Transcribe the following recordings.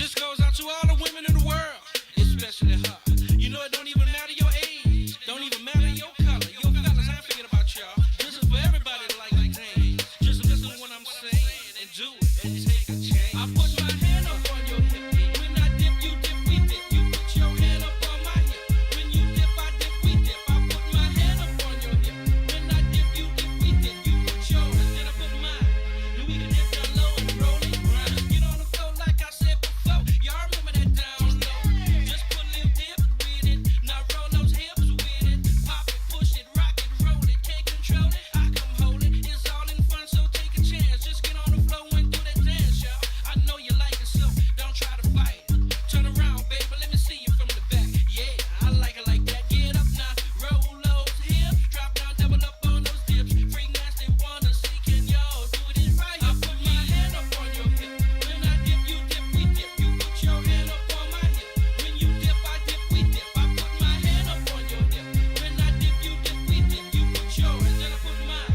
This goes out to all the women in the world, especially her. You know it don't even matter your age, don't even matter your color. Your fellas, I ain't forget about y'all. This is for everybody that like things. Just listen to what I'm saying and do it and take a chance. I put my hand up on your hip. When I dip, you dip, we dip. You put your hand up on my hip. When you dip, I dip, we dip. I put my hand up on your hip. When I dip, you dip, we dip. You put yours, then I put mine. Then we can dip down low and roll and grind. Get on the floor like I said before. Y'all remember that down low? Just put a little dip with it. Now roll those hips with it. Pop it, push it, rock it, roll it. Can't control it, I come hold it. It's all in fun, so take a chance. Just get on the floor and do that dance, y'all. I know you like it, so don't try to fight it. Turn around, baby, let me see you from the back. Yeah, I like it like that. Get up now, roll those hips. Drop down, double up on those dips. Freak nasty, wanna see, can y'all do it right? I put my hand up on your hip. When I dip, you dip, we dip. You put your hand up on my hip. When you dip, I dip, we dip. I put my hand up on your hip. When I dip, you dip, we dip. You put yours, then I put mine.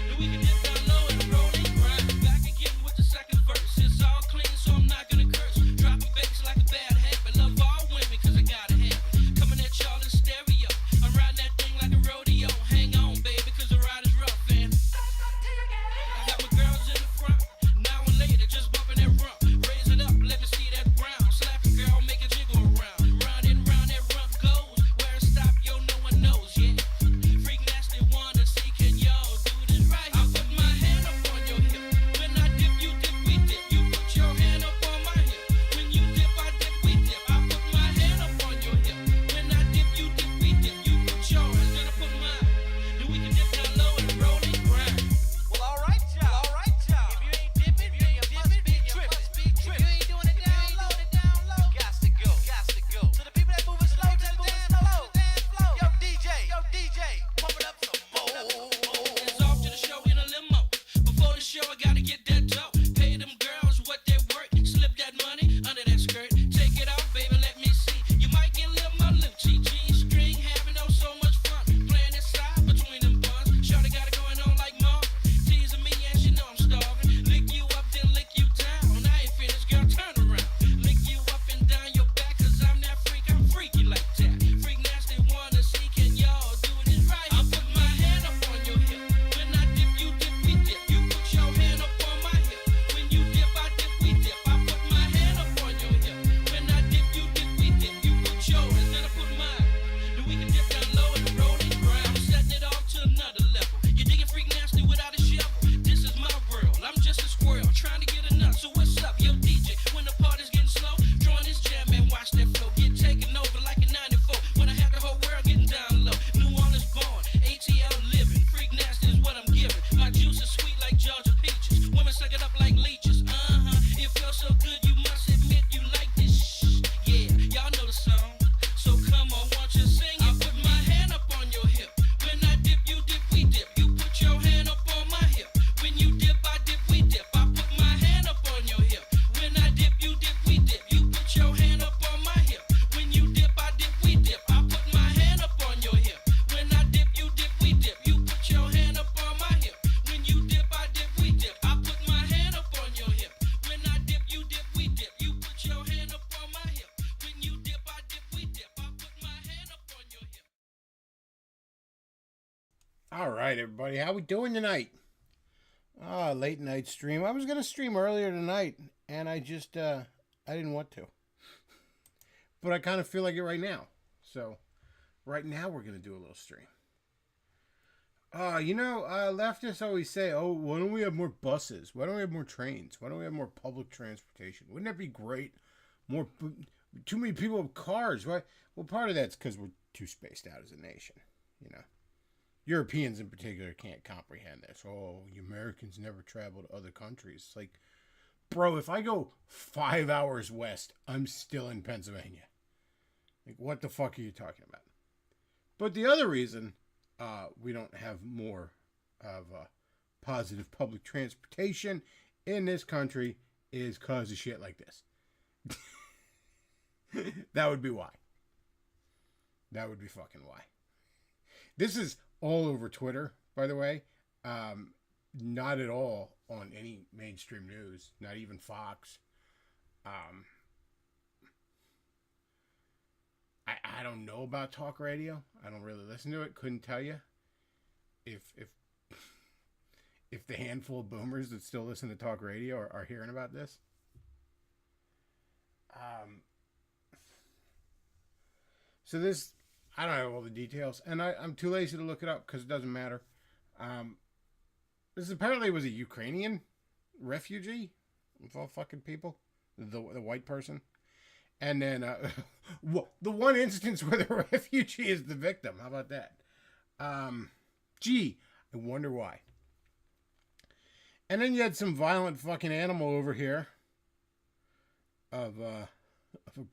Then we can dip down low and roll and grind. Back again with the second verse. It's all clean, so I'm not gonna curse. Dropping bass like a bad habit. Love all women, cause I gotta have it. Coming at y'all in stereo. I'm riding that thing like a rodeo. Hang on, baby, cause the ride is rough, and I got my girls in the front. Now and later, just bumping that rump. Raise it up, let me see that brown. Slap it, girl, make it jiggle around. Round and round that rump goes. Where it stop, yo, no one knows, yeah. Freak nasty, wanna see, can y'all do this right? I put my hand up on your hip. When I dip, you dip, we dip. You put your hand up on my hip. When you dip, I dip, we dip. I put my hand up on your hip. When I dip, you dip, we dip. You put yours, then I put mine. Then we can dip down low and roll and grind. Well, all right, y'all. All right, y'all. If you ain't dipping, you must be tripping. If you ain't doing it down low, gots to go. Gots to go. To the people that moving slow, just moving slow. Yo, DJ, pump it up some more. It's off to the show in a limo. Before the show, I gotta get that dough. Pay them girls what they worth. Slip that money under that skirt. Take it off, baby, let me see. You might get a little more lip G-string. Having oh so much fun. Playing this side between them buns. Shawty got it going on like Marvin. Teasing me and she know I'm starving. Lick you up, then lick you down. I ain't finished, girl, turn around. Lick you up and down your back, cause I'm that freak, I'm freaky like that. Freak nasty, wanna see, can y'all do this right? I put my hand up on your hip. When I dip, you dip, we dip. You put your hand up on my hip. When you dip, I dip, we dip. I put my hand up on your hip. When I dip, you dip, we dip. You put yours, then I put mine. Then we can dip down low and roll and grind. I'm setting it off to another level. You digging freak nasty without a shovel. This is my world, I'm just a squirrel trying to get a nut. So what's up, yo DJ? When the party's getting slow, join this jam and watch that flow get taken over like a 94. When I have the whole world getting down low. New Orleans born, ATL living. Freak nasty is what I'm giving. My juice is sweet like Georgia peaches. Women suck it up like leeches. It feels so good, you must admit you like this. Yeah, y'all know the song. So come on, won't you sing it? I put my hand up on your hip. When I dip, you dip, we dip. You put your hand up on my hip. When you dip, I dip, we dip. I put my hand up on your hip. When I dip, you dip, we dip. You put your hand up on my hip. When you dip, I dip, we dip. I put my hand up on your hip. When I dip, you dip, we dip. You put your hand up on my hip. When you dip, I dip, we dip. I put my hand up on your hip. When I dip, you dip, we dip. You put your hand up on my hip. When you dip, I dip, we dip. I put my hand up on your hip. All right, everybody, how we doing tonight? Late night stream. I was gonna stream earlier tonight, and I just I didn't want to, but I kind of feel like it right now. So, right now we're gonna do a little stream. Leftists always say, "Oh, why don't we have more buses? Why don't we have more trains? Why don't we have more public transportation? Wouldn't that be great? Too many people have cars. Why?" Well, part of that's because we're too spaced out as a nation. Europeans in particular can't comprehend this. Oh, you Americans never travel to other countries. It's like, bro, if I go 5 hours west, I'm still in Pennsylvania. Like, what the fuck are you talking about? But the other reason we don't have more of positive public transportation in this country is because of shit like this. That would be why. That would be fucking why. This is all over Twitter, by the way. Not at all on any mainstream news, not even Fox. I don't know about talk radio. I don't really listen to it. Couldn't tell you if if the handful of boomers that still listen to talk radio are hearing about this. So this, I don't have all the details, and I'm too lazy to look it up because it doesn't matter. This apparently was a Ukrainian refugee, of all fucking people, the white person, and then the one instance where the refugee is the victim. How about that? Gee, I wonder why. And then you had some violent fucking animal over here of a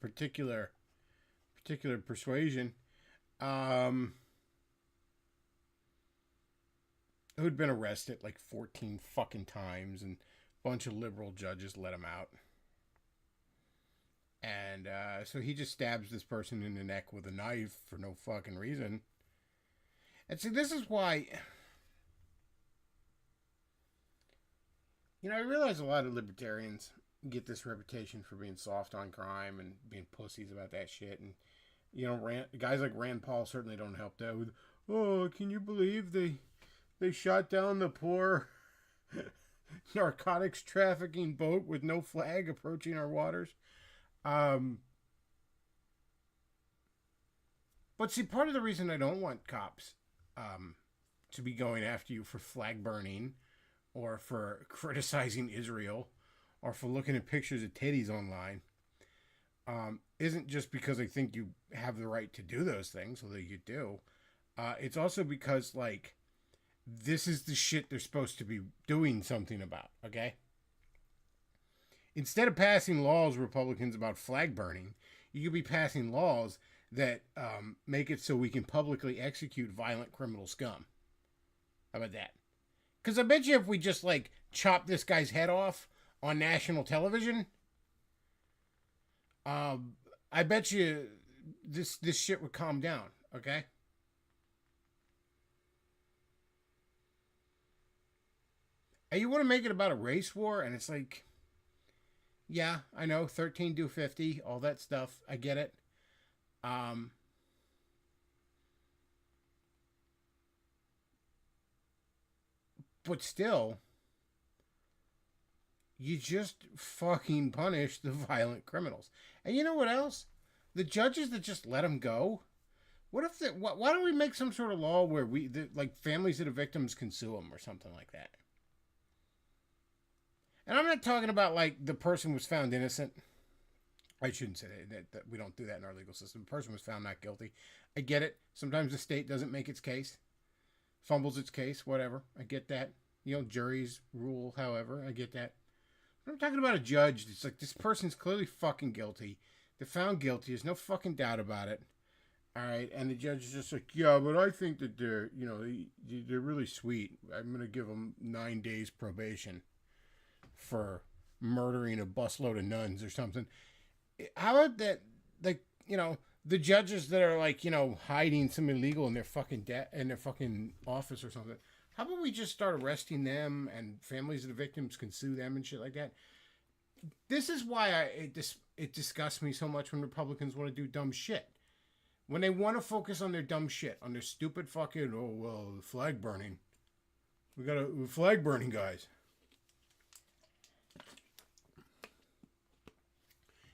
particular persuasion, who'd been arrested like 14 fucking times, and a bunch of liberal judges let him out. And so he just stabs this person in the neck with a knife for no fucking reason. And see, this is why, I realize a lot of libertarians get this reputation for being soft on crime and being pussies about that shit. And, guys like Rand Paul certainly don't help that with, oh, can you believe they shot down the poor narcotics trafficking boat with no flag approaching our waters? But see, part of the reason I don't want cops to be going after you for flag burning or for criticizing Israel or for looking at pictures of titties online isn't just because I think you have the right to do those things, although you do. It's also because, like, this is the shit they're supposed to be doing something about, okay? Instead of passing laws, Republicans, about flag burning, you could be passing laws that make it so we can publicly execute violent criminal scum. How about that? Because I bet you if we just, like, chop this guy's head off on national television, I bet you this shit would calm down, okay? And you want to make it about a race war, and it's like, yeah, I know, 13 do 50, all that stuff, I get it. But still, you just fucking punish the violent criminals. And you know what else? The judges that just let them go. What if why don't we make some sort of law where like families of the victims can sue them or something like that? And I'm not talking about like the person was found innocent. I shouldn't say that we don't do that in our legal system. The person was found not guilty. I get it. Sometimes the state doesn't make its case. Fumbles its case, whatever. I get that. Juries rule, however. I get that. But I'm talking about a judge. It's like, this person's clearly fucking guilty. They're found guilty. There's no fucking doubt about it. All right. And the judge is just like, yeah, but I think that they're really sweet. I'm going to give them 9 days probation for murdering a busload of nuns or something. How about that? Like, the judges that are like, hiding some illegal in their fucking in their fucking office or something. How about we just start arresting them, and families of the victims can sue them and shit like that? This is why it disgusts me so much when Republicans want to do dumb shit. When they want to focus on their dumb shit, on their stupid fucking, the flag burning. We got a flag burning, guys.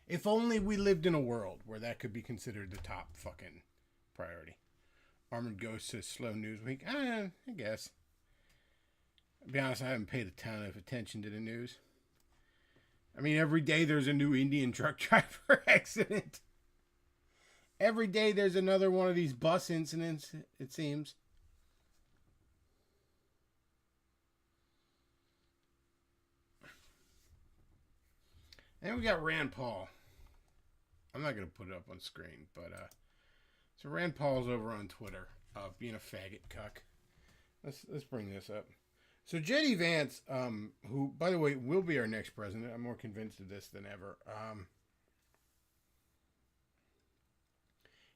If only we lived in a world where that could be considered the top fucking priority. Armored Ghost says slow news week. I guess. To be honest, I haven't paid a ton of attention to the news. I mean, every day there's a new Indian truck driver accident. Every day there's another one of these bus incidents, it seems. And we got Rand Paul. I'm not going to put it up on screen, but so Rand Paul's over on Twitter, being a faggot cuck. Let's bring this up. So J.D. Vance, who, by the way, will be our next president. I'm more convinced of this than ever.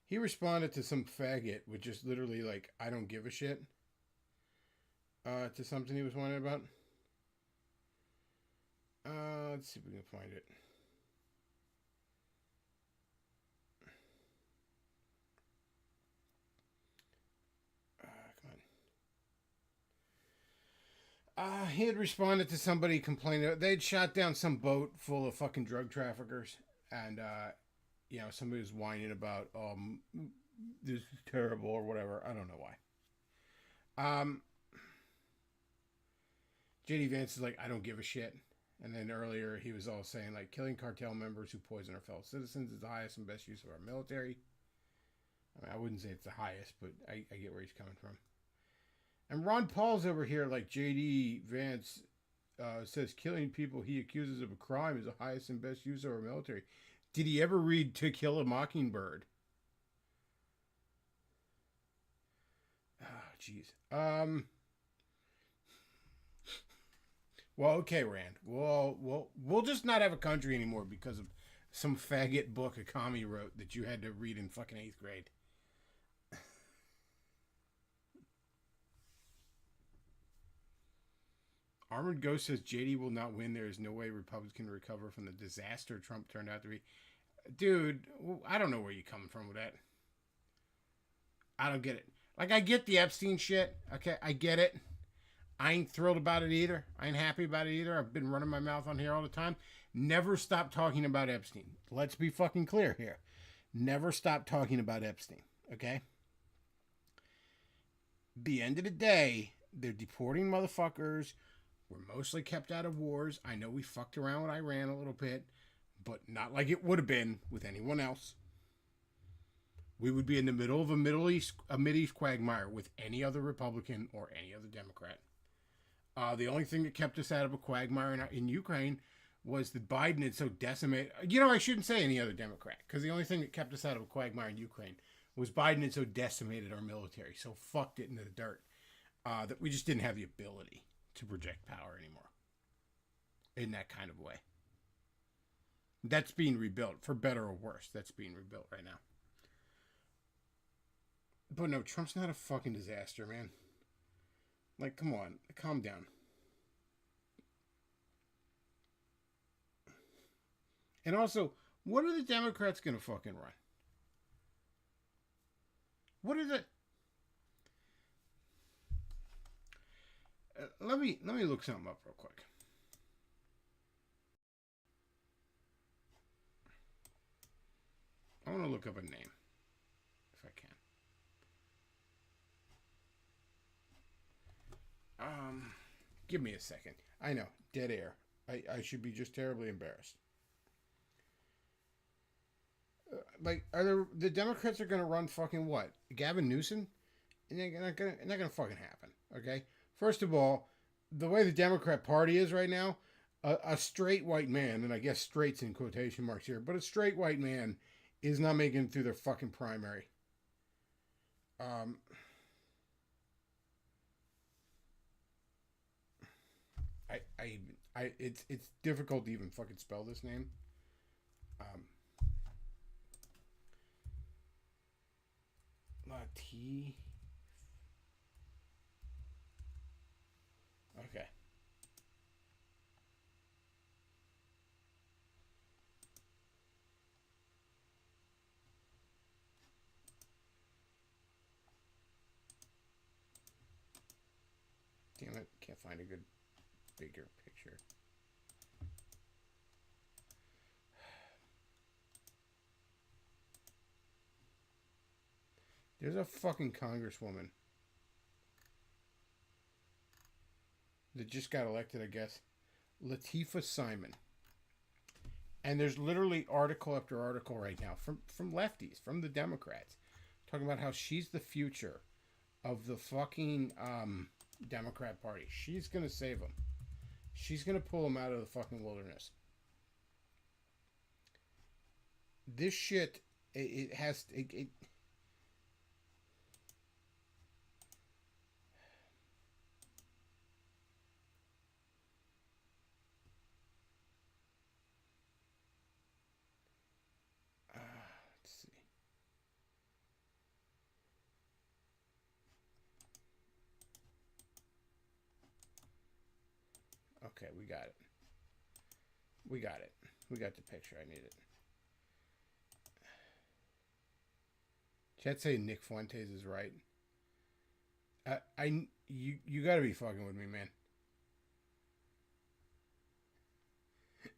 He responded to some faggot with just literally like, I don't give a shit, to something he was whining about. Let's see if we can find it. He had responded to somebody complaining they'd shot down some boat full of fucking drug traffickers, and somebody was whining about this is terrible or whatever. I don't know why. JD Vance is like, I don't give a shit. And then earlier he was all saying like killing cartel members who poison our fellow citizens is the highest and best use of our military. I mean, I wouldn't say it's the highest, but I get where he's coming from. And Ron Paul's over here like JD Vance says killing people he accuses of a crime is the highest and best use of our military. Did he ever read To Kill a Mockingbird? Oh, jeez. Well, okay, Rand. We'll just not have a country anymore because of some faggot book a commie wrote that you had to read in fucking 8th grade. Armored Ghost says JD will not win. There is no way Republicans can recover from the disaster Trump turned out to be. Dude, I don't know where you're coming from with that. I don't get it. Like, I get the Epstein shit. Okay, I get it. I ain't thrilled about it either. I ain't happy about it either. I've been running my mouth on here all the time. Never stop talking about Epstein. Let's be fucking clear here. Never stop talking about Epstein. Okay? The end of the day, they're deporting motherfuckers. We're mostly kept out of wars. I know we fucked around with Iran a little bit, but not like it would have been with anyone else. We would be in the middle of a Mideast quagmire with any other Republican or any other Democrat. The only thing that kept us out of a quagmire in Ukraine was that Biden had so decimated... I shouldn't say any other Democrat, because the only thing that kept us out of a quagmire in Ukraine was Biden had so decimated our military, so fucked it into the dirt, that we just didn't have the ability to project power anymore in that kind of way. That's being rebuilt, for better or worse. That's being rebuilt right now. But no, Trump's not a fucking disaster, man. Like, come on, calm down. And also, what are the Democrats going to fucking run? What are the... let me look something up real quick. I want to look up a name, if I can. Give me a second. I know, dead air. I should be just terribly embarrassed. The Democrats are going to run fucking what? Gavin Newsom? Not gonna fucking happen. Okay. First of all, the way the Democrat Party is right now, a straight white man, and I guess straight's in quotation marks here, but a straight white man is not making it through their fucking primary. It's difficult to even fucking spell this name. T. Okay. Damn it, can't find a good bigger picture. There's a fucking congresswoman that just got elected, I guess. Latifah Simon. And there's literally article after article right now from lefties, from the Democrats, talking about how she's the future of the fucking Democrat Party. She's going to save them. She's going to pull them out of the fucking wilderness. This shit, it has... Okay, we got it. We got it. We got the picture. I need it. Chat say Nick Fuentes is right. You got to be fucking with me, man.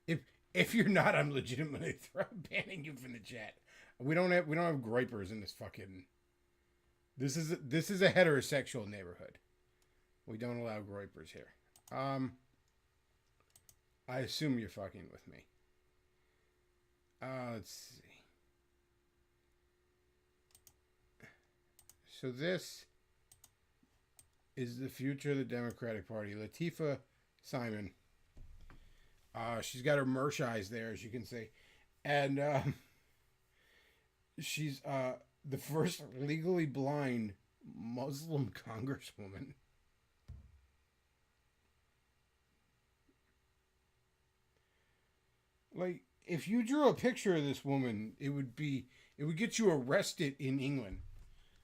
If you're not, I'm legitimately banning you from the chat. We don't have gripers in this fucking. This is a heterosexual neighborhood. We don't allow gripers here. I assume you're fucking with me. Let's see. So this is the future of the Democratic Party. Latifah Simon. She's got her merch eyes there, as you can see. And she's the first legally blind Muslim congresswoman. Like, if you drew a picture of this woman, it would get you arrested in England.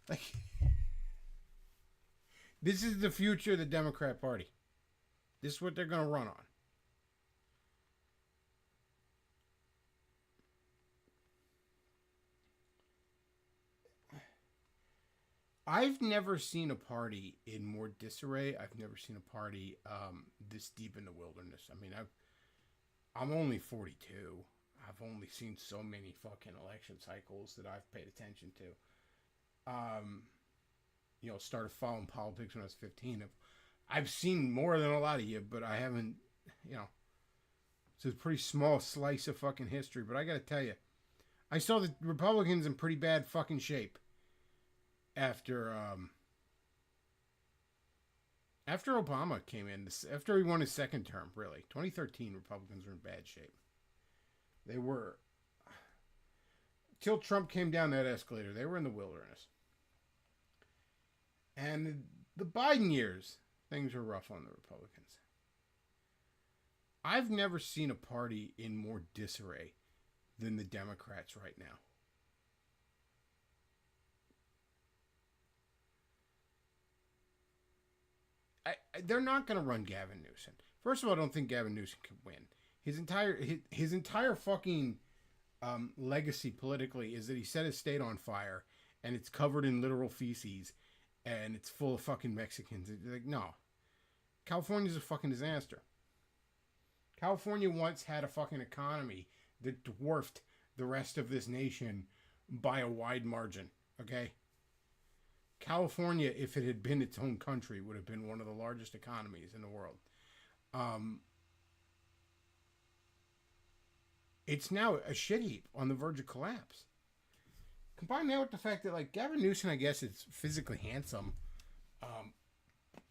Like, this is the future of the Democrat Party. This is what they're going to run on. I've never seen a party in more disarray. I've never seen a party this deep in the wilderness. I mean, I'm only 42. I've only seen so many fucking election cycles that I've paid attention to. Started following politics when I was 15. I've seen more than a lot of you, but I haven't, it's a pretty small slice of fucking history. But I got to tell you, I saw the Republicans in pretty bad fucking shape after Obama came in, after he won his second term, really. 2013, Republicans were in bad shape. They were. Till Trump came down that escalator, they were in the wilderness. And the Biden years, things were rough on the Republicans. I've never seen a party in more disarray than the Democrats right now. They're not going to run Gavin Newsom. First of all, I don't think Gavin Newsom can win. His entire fucking legacy politically is that he set his state on fire, and it's covered in literal feces, and it's full of fucking Mexicans. Like, no. California's a fucking disaster. California once had a fucking economy that dwarfed the rest of this nation by a wide margin. Okay? California, if it had been its own country, would have been one of the largest economies in the world. It's now a shit heap on the verge of collapse. Combine that with the fact that, like, Gavin Newsom, I guess, is physically handsome,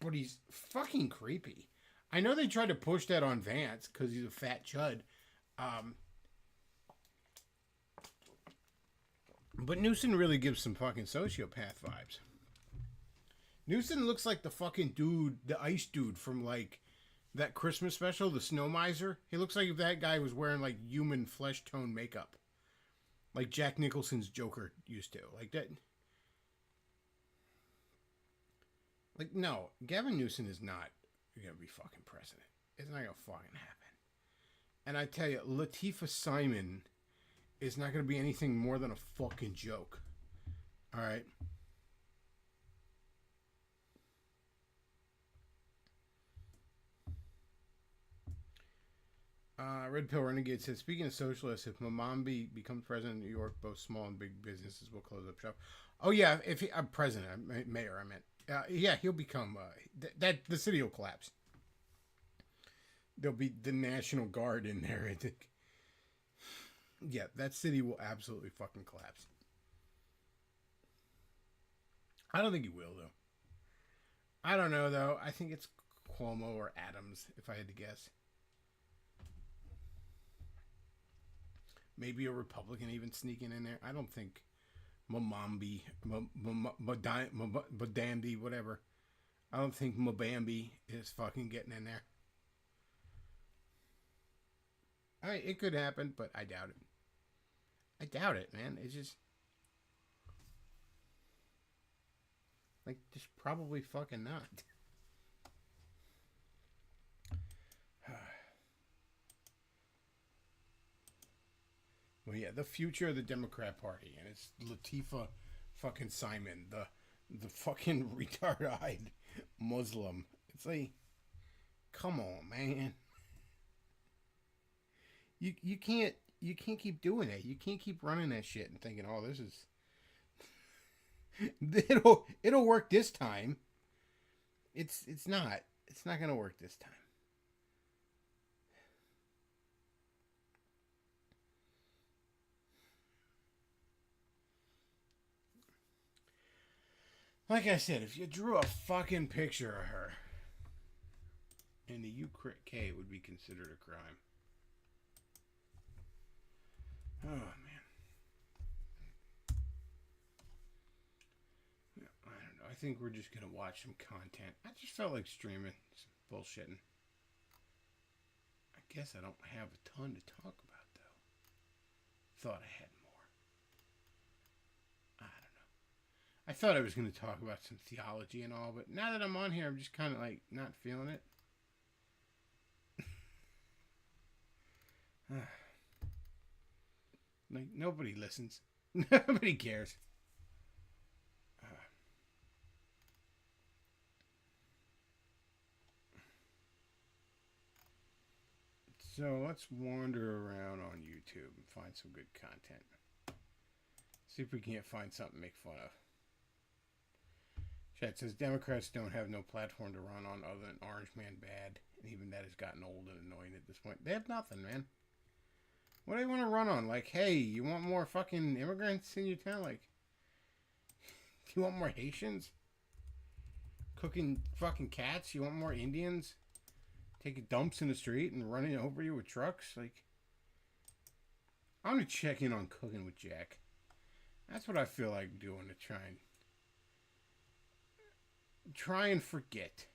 but he's fucking creepy. I know they tried to push that on Vance because he's a fat chud, but Newsom really gives some fucking sociopath vibes. Newsom looks like the fucking dude, the ice dude from, like, that Christmas special, the Snow Miser. He looks like if that guy was wearing, like, human flesh tone makeup. Like Jack Nicholson's Joker used to. Like that. Like, no, Gavin Newsom is not going to be fucking president. It's not going to fucking happen. And I tell you, Latifah Simon is not going to be anything more than a fucking joke. All right? Red Pill Renegade says, speaking of socialists, if Mamambi becomes president of New York, both small and big businesses will close up shop. Oh, yeah, if he, president, mayor, I meant. Yeah, he'll become, the city will collapse. There'll be the National Guard in there, I think. Yeah, that city will absolutely fucking collapse. I don't think he will, though. I don't know, though. I think it's Cuomo or Adams, if I had to guess. Maybe a Republican even sneaking in there. I don't think Mamambi, Madambi, whatever. I don't think Mabambi is fucking getting in there. I mean, it could happen, but I doubt it. I doubt it, man. It's just... like, just probably fucking not. Well, yeah, the future of the Democrat Party, and it's Latifah fucking Simon, the fucking retard-eyed Muslim. It's like, come on, man. You can't keep doing it. You can't keep running that shit and thinking, oh, this is it'll work this time. It's not. It's not gonna work this time. Like I said, if you drew a fucking picture of her in the UK, it would be considered a crime. Oh, man. Yeah, I don't know. I think we're just going to watch some content. I just felt like streaming some bullshitting. I guess I don't have a ton to talk about, though. Thought I had more. I don't know. I thought I was going to talk about some theology and all, but now that I'm on here, I'm just kind of like not feeling it. Like, nobody listens. Nobody cares. So let's wander around on YouTube and find some good content. See if we can't find something to make fun of. Chat says Democrats don't have no platform to run on other than Orange Man Bad. And even that has gotten old and annoying at this point. They have nothing, man. What do they want to run on? Like, hey, you want more fucking immigrants in your town? Like, do you want more Haitians? Cooking fucking cats? You want more Indians? Taking dumps in the street and running over you with trucks? Like, I'm going to check in on Cooking with Jack. That's what I feel like doing to try and forget.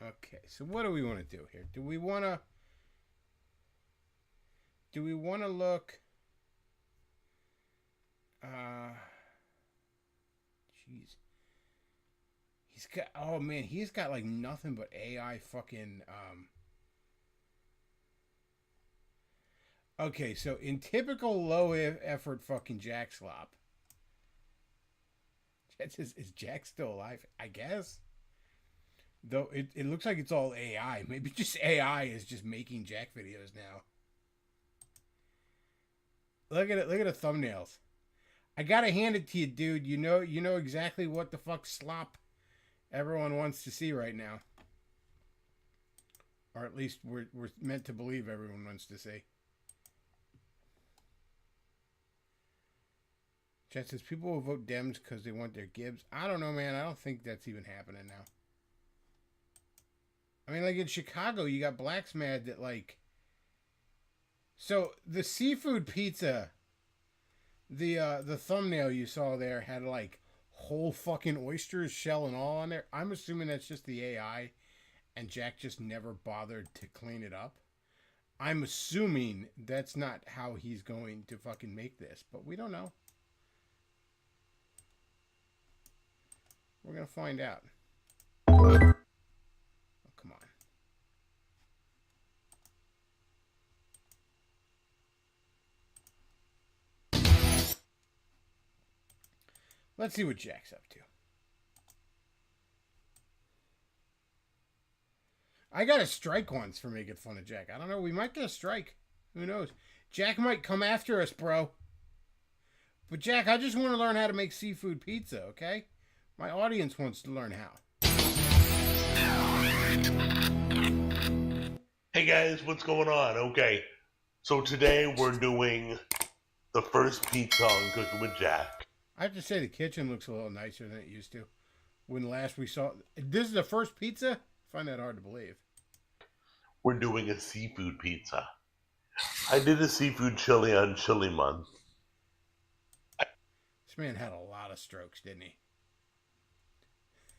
Okay, so what do we want to do here? Do we want to look? Jeez. He's got like nothing but AI fucking. Okay, so in typical low effort fucking Jack slop. Is Jack still alive? I guess. Though it looks like it's all AI. Maybe just AI is just making Jack videos now. Look at it. Look at the thumbnails. I gotta hand it to you, dude. You know exactly what the fuck slop everyone wants to see right now. Or at least we're meant to believe everyone wants to see. Chat says people will vote Dems because they want their Gibbs. I don't know, man. I don't think that's even happening now. I mean, like in Chicago, you got blacks mad that like. So the seafood pizza, the thumbnail you saw there had like whole fucking oysters, shell and all on there. I'm assuming that's just the AI, and Jack just never bothered to clean it up. I'm assuming that's not how he's going to fucking make this, but we don't know. We're gonna find out. Come on. Let's see what Jack's up to. I got a strike once for making fun of Jack. I don't know. We might get a strike. Who knows? Jack might come after us, bro. But Jack, I just want to learn how to make seafood pizza, okay? My audience wants to learn how. Hey guys, what's going on? Okay, so today we're doing the first pizza on Cooking with Jack. I have to say the kitchen looks a little nicer than it used to. When last we saw... This is the first pizza? I find that hard to believe. We're doing a seafood pizza. I did a seafood chili on Chili Month. This man had a lot of strokes, didn't he?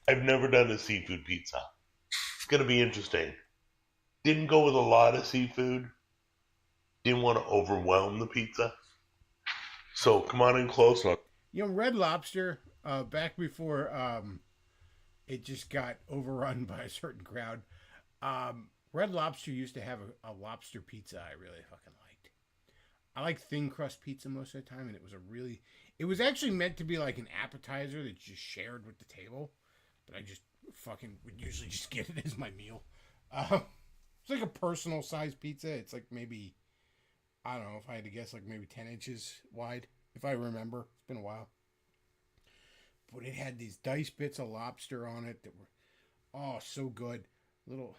I've never done a seafood pizza. It's going to be interesting. Didn't go with a lot of seafood. Didn't want to overwhelm the pizza. So come on in close. You know, Red Lobster, back before it just got overrun by a certain crowd, Red Lobster used to have a lobster pizza I really fucking liked. I like thin crust pizza most of the time, and it was actually meant to be like an appetizer that you just shared with the table. but I just fucking would usually just get it as my meal. It's like a personal size pizza. It's like maybe, I don't know, if I had to guess, like maybe 10 inches wide, if I remember. It's been a while. But it had these diced bits of lobster on it that were, oh, so good. Little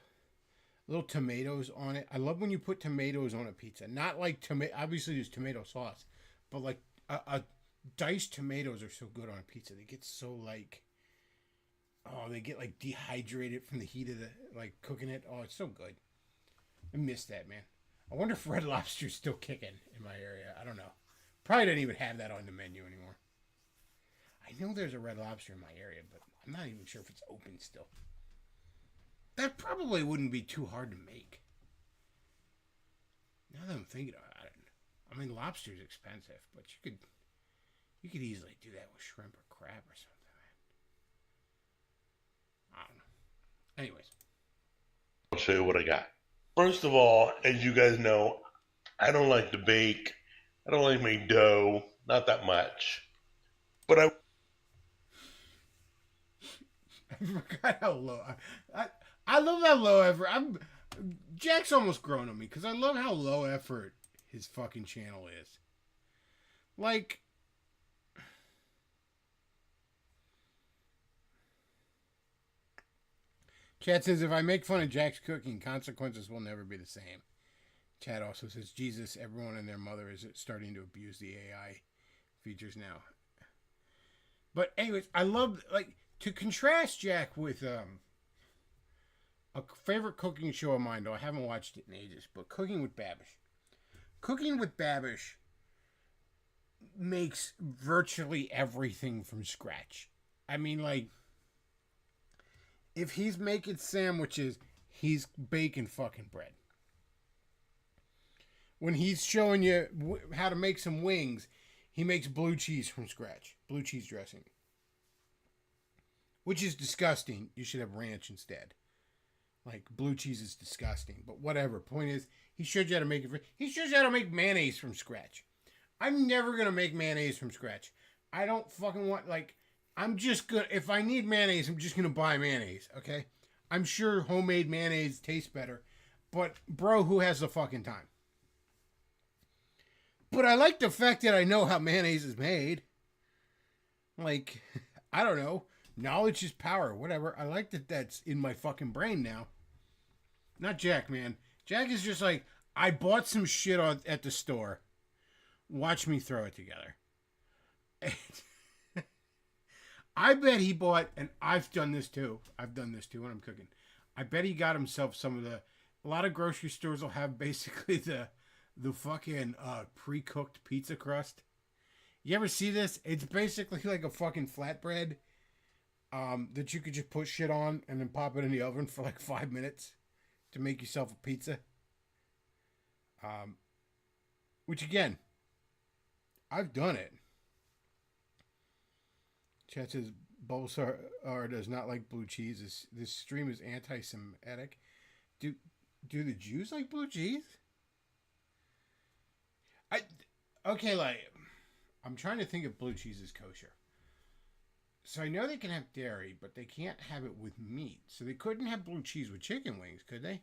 tomatoes on it. I love when you put tomatoes on a pizza. Not like obviously there's tomato sauce, but like a diced tomatoes are so good on a pizza. They get so like, oh, they get like dehydrated from the heat of the like cooking it. Oh, it's so good. I miss that, man. I wonder if Red Lobster's still kicking in my area. I don't know. Probably don't even have that on the menu anymore. I know there's a Red Lobster in my area, but I'm not even sure if it's open still. That probably wouldn't be too hard to make. Now that I'm thinking about it. I mean, lobster's expensive, but you could easily do that with shrimp or crab or something, man. I don't know. Anyways. I'll show you what I got. First of all, as you guys know, I don't like to bake. I don't like make dough. Not that much. But I forgot how low. I love how low effort. Jack's almost grown on me because I love how low effort his fucking channel is. Like, Chad says, if I make fun of Jack's cooking, consequences will never be the same. Chad also says, Jesus, everyone and their mother is starting to abuse the AI features now. But anyways, I love, like, to contrast Jack with a favorite cooking show of mine, though I haven't watched it in ages, but Cooking with Babish. Cooking with Babish makes virtually everything from scratch. I mean, like, if he's making sandwiches, he's baking fucking bread. When he's showing you how to make some wings, he makes blue cheese from scratch. Blue cheese dressing. Which is disgusting. You should have ranch instead. Like, blue cheese is disgusting. But whatever. Point is, he showed you how to make it. He shows you how to make mayonnaise from scratch. I'm never going to make mayonnaise from scratch. I don't fucking want, like, I'm just going to, if I need mayonnaise, I'm just going to buy mayonnaise, okay? I'm sure homemade mayonnaise tastes better. But, bro, who has the fucking time? But I like the fact that I know how mayonnaise is made. Like, I don't know. Knowledge is power. Whatever. I like that that's in my fucking brain now. Not Jack, man. Jack is just like, I bought some shit at the store. Watch me throw it together. I bet he bought, and I've done this too. I've done this too when I'm cooking. I bet he got himself some of a lot of grocery stores will have basically the fucking pre-cooked pizza crust. You ever see this? It's basically like a fucking flatbread that you could just put shit on and then pop it in the oven for like 5 minutes to make yourself a pizza. Which again, I've done it. Chat says Bulba does not like blue cheese. This stream is anti-Semitic. Do the Jews like blue cheese? Okay, like, I'm trying to think if blue cheese is kosher. So I know they can have dairy, but they can't have it with meat. So they couldn't have blue cheese with chicken wings, could they?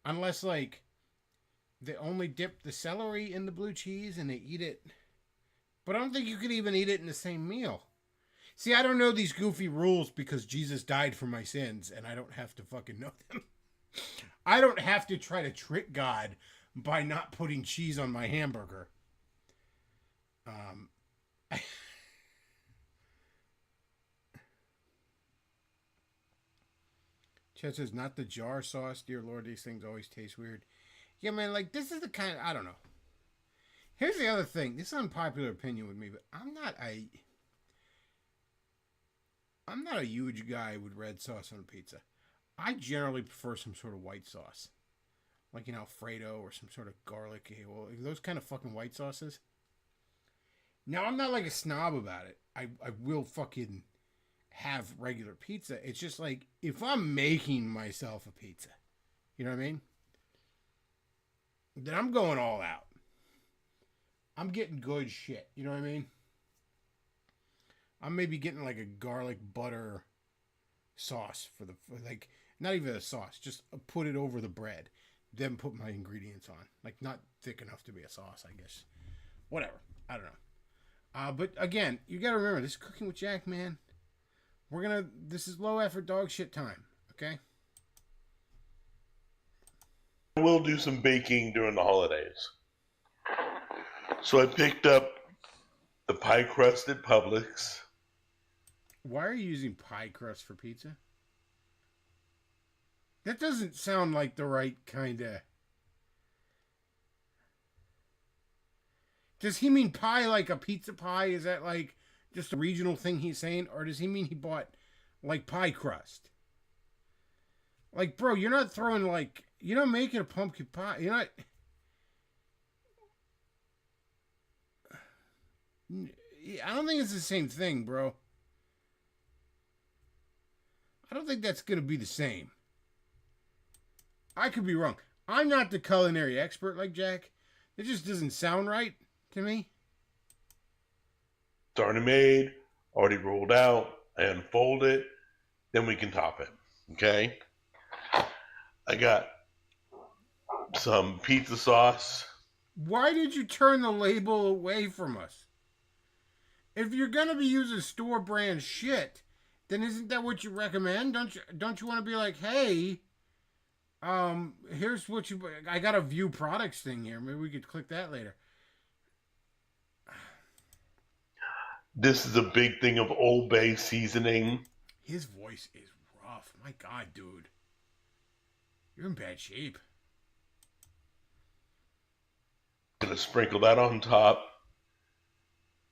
Unless, like, they only dip the celery in the blue cheese and they eat it. But I don't think you could even eat it in the same meal. See, I don't know these goofy rules because Jesus died for my sins and I don't have to fucking know them. I don't have to try to trick God by not putting cheese on my hamburger. Chet says, not the jar sauce. Dear Lord, these things always taste weird. Yeah, man, like, this is the kind of, I don't know. Here's the other thing. This is an unpopular opinion with me, but I'm not a huge guy with red sauce on a pizza. I generally prefer some sort of white sauce. Like an Alfredo or some sort of garlic. Well, those kind of fucking white sauces. Now, I'm not like a snob about it. I will fucking have regular pizza. It's just like, if I'm making myself a pizza, you know what I mean? Then I'm going all out. I'm getting good shit. You know what I mean? I'm maybe getting like a garlic butter sauce like not even a sauce, just put it over the bread, then put my ingredients on. Like not thick enough to be a sauce, I guess. Whatever. I don't know. But again, you gotta remember this is Cooking with Jack, man. This is low effort dog shit time. Okay. I will do some baking during the holidays. So I picked up the pie crust at Publix. Why are you using pie crust for pizza? That doesn't sound like the right kind of. Does he mean pie like a pizza pie? Is that like just a regional thing he's saying? Or does he mean he bought like pie crust? Like, bro, you're not throwing like. You're not making a pumpkin pie. You're not. I don't think it's the same thing, bro. I don't think that's going to be the same. I could be wrong. I'm not the culinary expert like Jack. It just doesn't sound right to me. It's already made, already rolled out, and fold it. Then we can top it. Okay? I got some pizza sauce. Why did you turn the label away from us? If you're gonna be using store brand shit, then isn't that what you recommend? Don't you want to be like, hey, here's what I got a view products thing here. Maybe we could click that later. This is a big thing of Old Bay seasoning. His voice is rough. My God, dude. You're in bad shape. Gonna sprinkle that on top.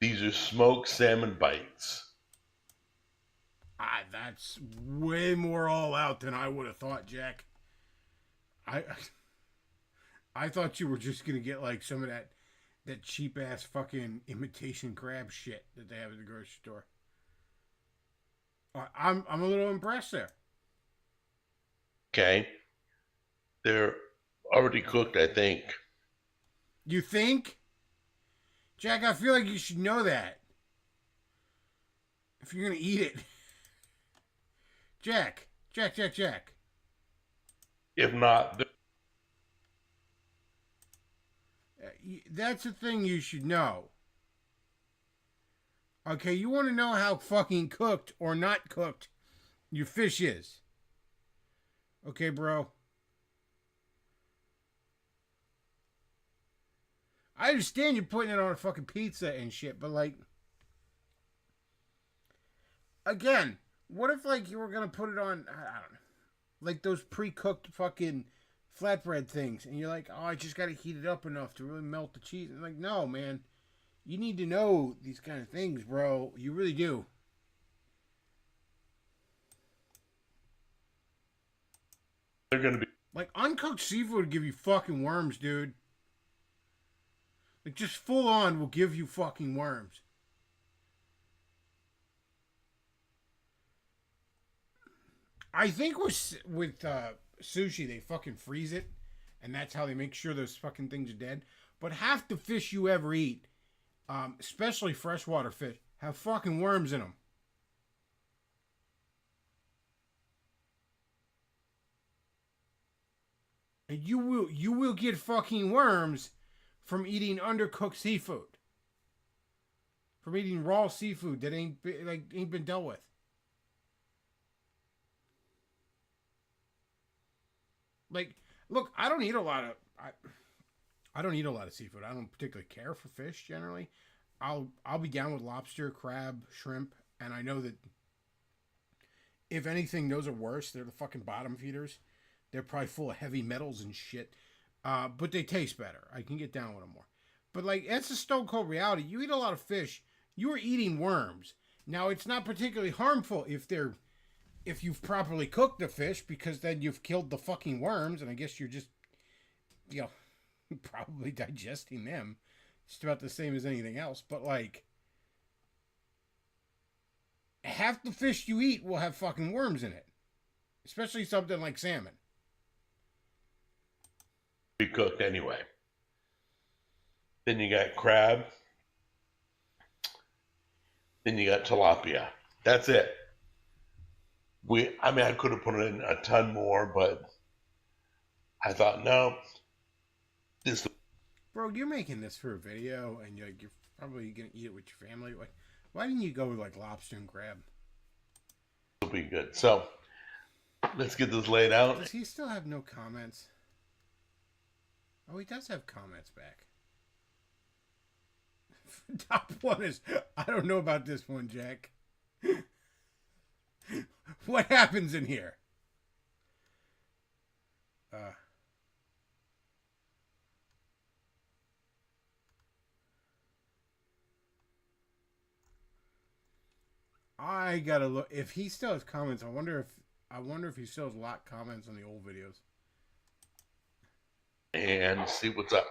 These are smoked salmon bites. That's way more all out than I would have thought, Jack. I thought you were just gonna get like some of that cheap ass fucking imitation crab shit that they have at the grocery store. I'm a little impressed there. Okay. They're already cooked, I think. You think? Jack, I feel like you should know that. If you're gonna eat it. Jack. If not, That's the thing you should know. Okay, you want to know how fucking cooked or not cooked your fish is. Okay, bro? I understand you're putting it on a fucking pizza and shit, but like... Again, what if like you were gonna put it on, I don't know, like those pre-cooked fucking flatbread things, and you're like, oh, I just gotta heat it up enough to really melt the cheese. And like, no, man. You need to know these kind of things, bro. You really do. they're gonna be. Like, uncooked seafood will give you fucking worms, dude. Like, just full on will give you fucking worms. I think with sushi, they fucking freeze it, and that's how they make sure those fucking things are dead. But half the fish you ever eat, especially freshwater fish, have fucking worms in them. And you will get fucking worms from eating undercooked seafood, from eating raw seafood that ain't been dealt with. Like, look, I don't eat a lot of seafood. I don't particularly care for fish generally. I'll be down with lobster, crab, shrimp, and I know that if anything, those are worse. They're the fucking bottom feeders. They're probably full of heavy metals and shit. But they taste better. I can get down with them more. But like, that's a stone cold reality. You eat a lot of fish, you are eating worms. Now, it's not particularly harmful if you've properly cooked the fish, because then you've killed the fucking worms, and I guess you're just, probably digesting them. Just about the same as anything else. But like, half the fish you eat will have fucking worms in it. Especially something like salmon. Be cooked anyway. Then you got crab. then you got tilapia. That's it. I could have put in a ton more, but I thought, no, this Bro, you're making this for a video, and you're probably gonna eat it with your family. Why didn't you go with like lobster and crab? will be good. So let's get this laid out. Does he still have no comments? Oh, he does have comments back. Top one is, I don't know about this one, Jack. What happens in here? I gotta look. If he still has comments, I wonder if he still has a lot of comments on the old videos. And see what's up.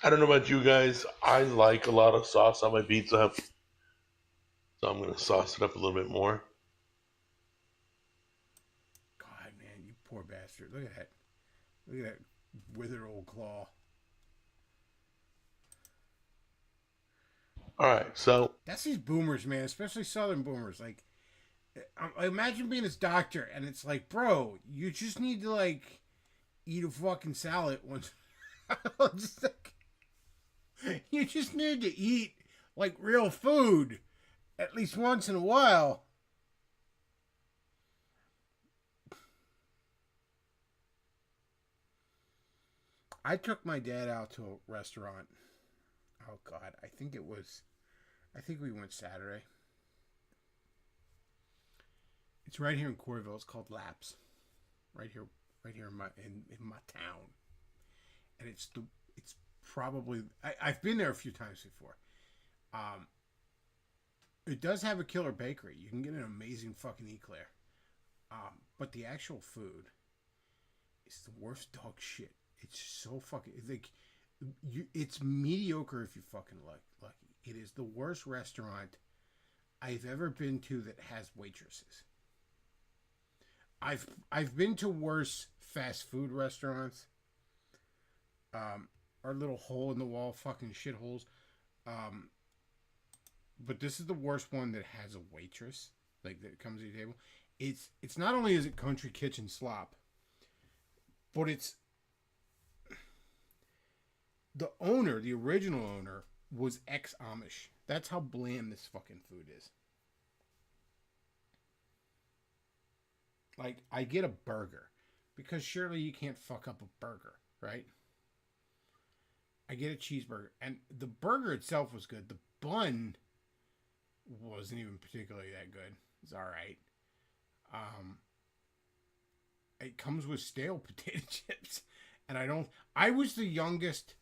I don't know about you guys. I like a lot of sauce on my pizza. So I'm going to sauce it up a little bit more. God, man, you poor bastard. Look at that. Look at that withered old claw. All right, so That's these boomers, man, especially Southern boomers. Like, I imagine being his doctor, and it's like, bro, you just need to, like, eat a fucking salad once. Just like, you just need to eat, like, real food at least once in a while. I took my dad out to a restaurant. Oh, God, I think we went Saturday. It's right here in Coreyville. It's called Laps. Right here in my town. And it's probably, I've been there a few times before. It does have a killer bakery. You can get an amazing fucking eclair. But the actual food is the worst dog shit. It's so fucking, like, it's mediocre if you fucking lucky. It is the worst restaurant I've ever been to that has waitresses. I've been to worse fast food restaurants, or little hole in the wall fucking shitholes, but this is the worst one that has a waitress, like, that comes to your table. It's not only is it country kitchen slop, but it's the owner, the original owner, was ex-Amish. That's how bland this fucking food is. Like, I get a burger, because surely you can't fuck up a burger, right? I get a cheeseburger, and the burger itself was good. The bun wasn't even particularly that good. It's all right. It comes with stale potato chips, and I was the youngest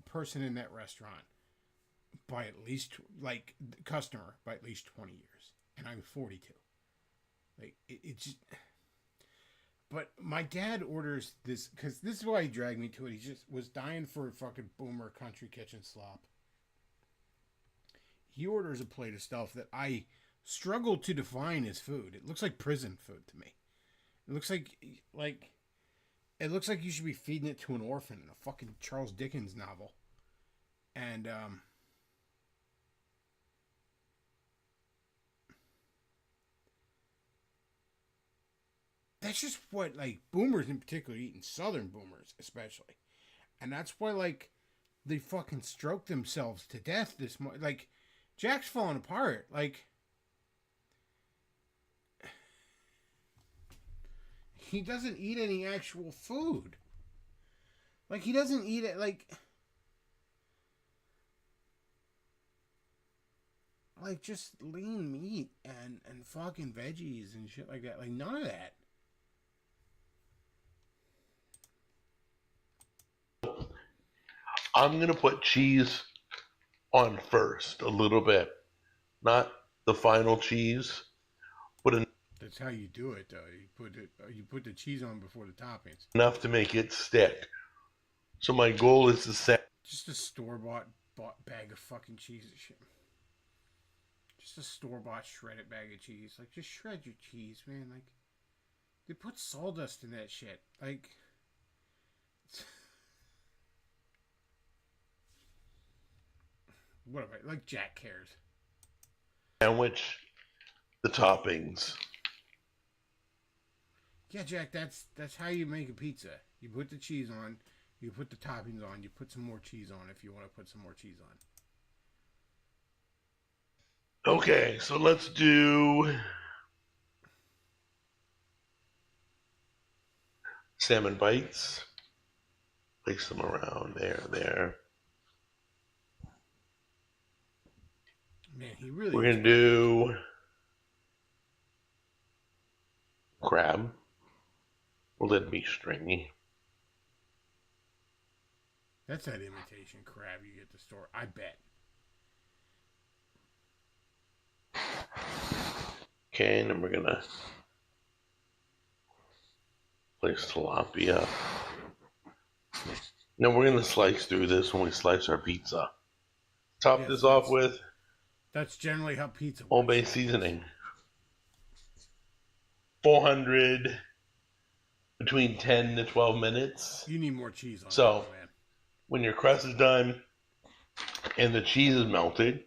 person in that restaurant by at least, like, customer by at least 20 years, and I'm 42. Like, it just, but my dad orders this, because this is why he dragged me to it. He just was dying for a fucking boomer country kitchen slop. He orders a plate of stuff that I struggle to define as food. It looks like prison food to me. It looks like it looks like you should be feeding it to an orphan in a fucking Charles Dickens novel. And that's just what, like, boomers in particular eat, and Southern boomers especially. And that's why, like, they fucking stroke themselves to death this much. Like, Jack's falling apart. Like, he doesn't eat any actual food. Like, he doesn't eat it, like just lean meat and fucking veggies and shit like that. Like, none of that. I'm going to put cheese on first a little bit. Not the final cheese, but That's how you do it, though. You put the cheese on before the toppings. enough to make it stick. So my goal is to set Just a store-bought bag of fucking cheese and shit. Just a store-bought shredded bag of cheese. Like, just shred your cheese, man. Like, they put sawdust in that shit. Like, what am I? Like, Jack cares. sandwich, the toppings. Yeah, Jack, that's how you make a pizza. You put the cheese on, you put the toppings on, you put some more cheese on if you want to put some more cheese on. Okay, so let's do salmon bites. Place them around there. Man, he really. We're gonna do crab. We'll let it be stringy. That's that imitation crab you get at the store, I bet. Okay, and then we're gonna place tilapia. Now we're gonna slice through this when we slice our pizza. Top Yes, this off with That's generally how pizza works. Old Bay seasoning. 400 between 10 to 12 minutes. You need more cheese on So, that, man. when your crust is done and the cheese is melted,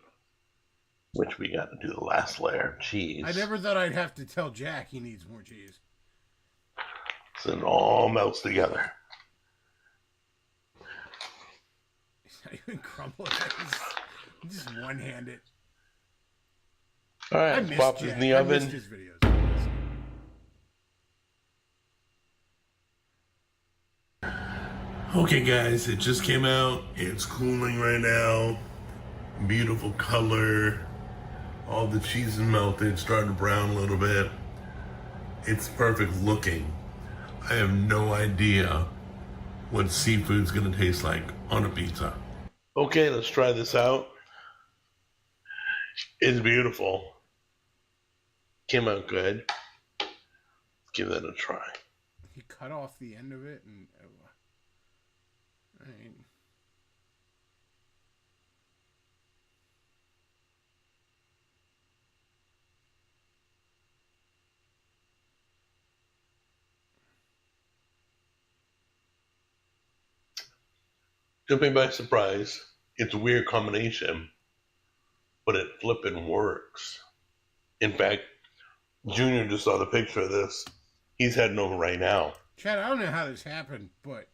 which we got to do the last layer of cheese. I never thought I'd have to tell Jack he needs more cheese. So it all melts together. He's not even crumbling it. He's just one-handed. All I right, missed pop this Jack. in the I oven. missed his videos. Okay, guys, it just came out. It's cooling right now. Beautiful color. All the cheese is melted, starting to brown a little bit. It's perfect looking. I have no idea what seafood's gonna taste like on a pizza. Okay, let's try this out. It's beautiful. Came out good. Let's give that a try. He cut off the end of it and... I mean, Took me by surprise. It's a weird combination, but it flippin' works. In fact, Junior just saw the picture of this. He's heading over right now. Chad, I don't know how this happened, but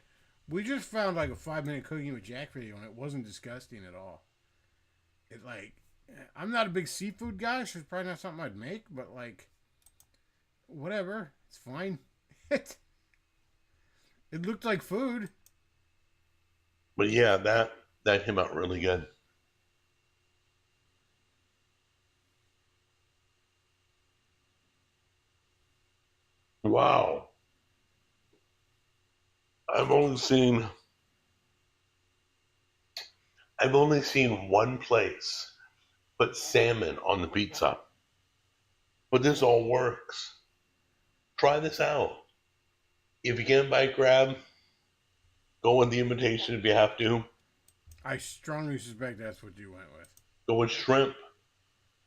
we just found like a 5-minute cooking with Jack video and it wasn't disgusting at all. It like, I'm not a big seafood guy, so it's probably not something I'd make, but like, whatever. It's fine. It looked like food. But yeah, that came out really good. Wow. I've only seen one place put salmon on the pizza. But this all works. Try this out. If you can't buy crab, go with the imitation if you have to. I strongly suspect that's what you went with. Go with shrimp.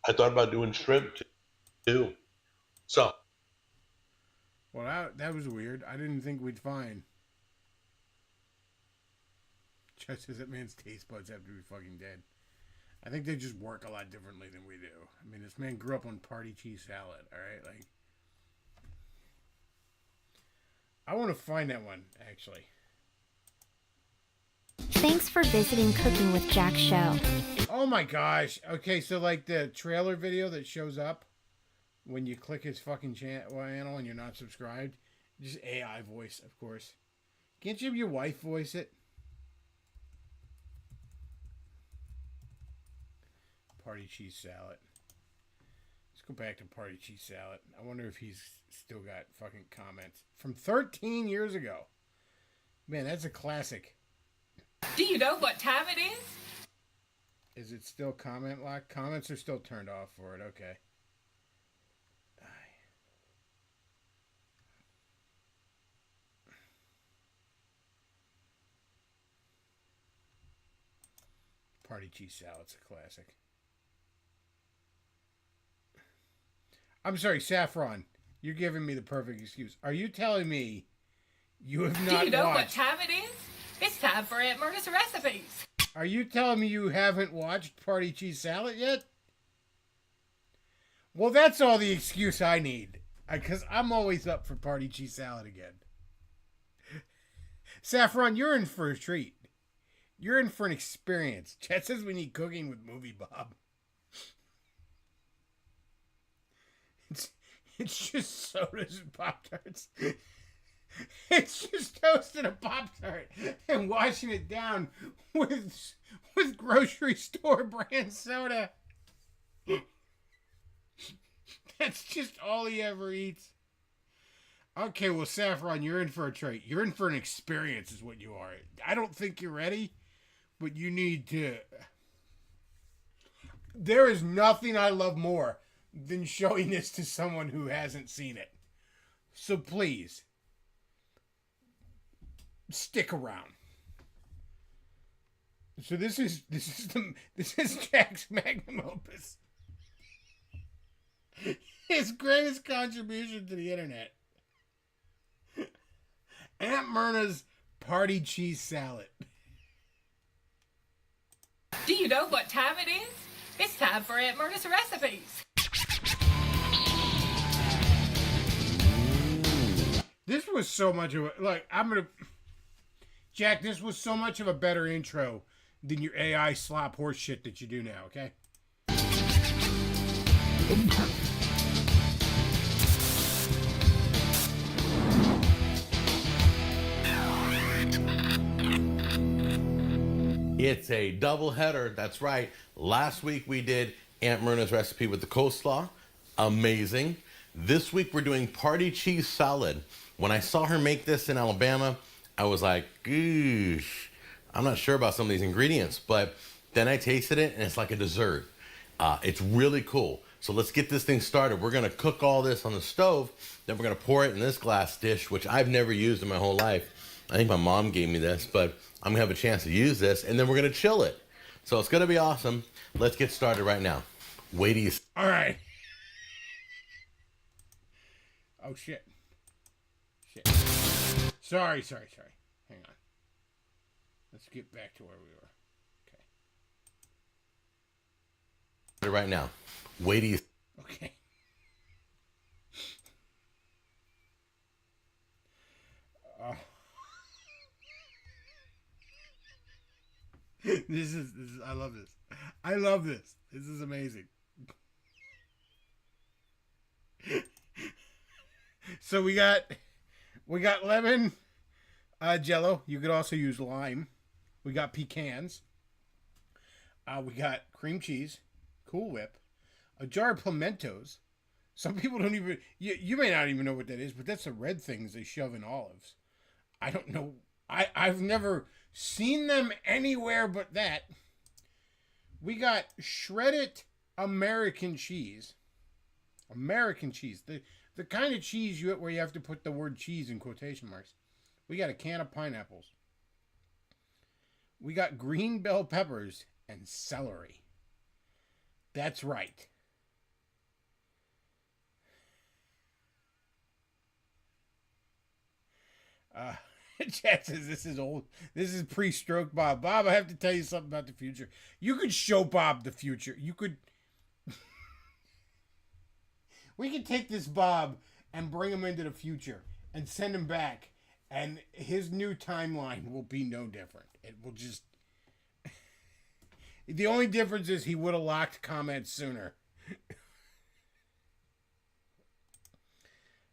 I thought about doing shrimp too. So. Well, that was weird. I didn't think we'd find. Just as that man's taste buds have to be fucking dead. I think they just work a lot differently than we do. I mean, this man grew up on party cheese salad, alright? Like, I want to find that one, actually. Thanks for visiting Cooking with Jack Show. Oh my gosh. Okay, so like the trailer video that shows up when you click his fucking channel and you're not subscribed, just AI voice, of course. Can't you have your wife voice it? Party cheese salad. Let's go back to party cheese salad. I wonder if he's still got fucking comments from 13 years ago. Man, that's a classic. Do you know what time it is? Is it still comment lock? Comments are still turned off for it. Okay. Party cheese salad's a classic. I'm sorry, Saffron. You're giving me the perfect excuse. Are you telling me you have not Do you know what watched... time it is? It's time for Aunt Myrna's recipes. Are you telling me you haven't watched Party Cheese Salad yet? Well, that's all the excuse I need. Because I'm always up for party cheese salad again. Saffron, you're in for a treat. You're in for an experience. Chet says we need cooking with Movie Bob. It's just sodas and Pop-Tarts. It's just toasting a Pop-Tart and washing it down with grocery store brand soda. That's just all he ever eats. Okay, well, Saffron, you're in for a treat. You're in for an experience is what you are. I don't think you're ready, but you need to... There is nothing I love more than showing this to someone who hasn't seen it. So please, stick around. So this is Jack's magnum opus. His greatest contribution to the internet. Aunt Myrna's party cheese salad. Do you know what time it is? It's time for Aunt Myrna's recipes. This was so much of a... Jack, this was so much of a better intro than your AI slop horse shit that you do now, okay? It's a double header. That's right. Last week we did Aunt Myrna's recipe with the coleslaw. Amazing. This week we're doing party cheese salad. When I saw her make this in Alabama, I was like, goosh, I'm not sure about some of these ingredients, but then I tasted it and it's like a dessert. It's really cool. So let's get this thing started. We're gonna cook all this on the stove, then we're gonna pour it in this glass dish, which I've never used in my whole life. I think my mom gave me this, but I'm gonna have a chance to use this, and then we're gonna chill it. So it's gonna be awesome. Let's get started right now. Wait till you... All right. Oh, shit. Shit. Sorry. Hang on. Let's get back to where we were. Okay. Right now. Wait till you... Okay. This is I love this. I love this. This is amazing. So we got lemon jello. You could also use lime. We got pecans. We got cream cheese, Cool Whip, a jar of pimentos. Some people don't even you may not even know what that is, but that's the red things they shove in olives. I don't know. I've never seen them anywhere but that. We got shredded American cheese. American cheese. The kind of cheese where you have to put the word cheese in quotation marks. We got a can of pineapples. We got green bell peppers and celery. That's right. Chad says this is old. This is pre-stroke Bob. Bob, I have to tell you something about the future. You could show Bob the future. You could... We could take this Bob and bring him into the future and send him back, and his new timeline will be no different. It will just... The only difference is he would have locked comments sooner.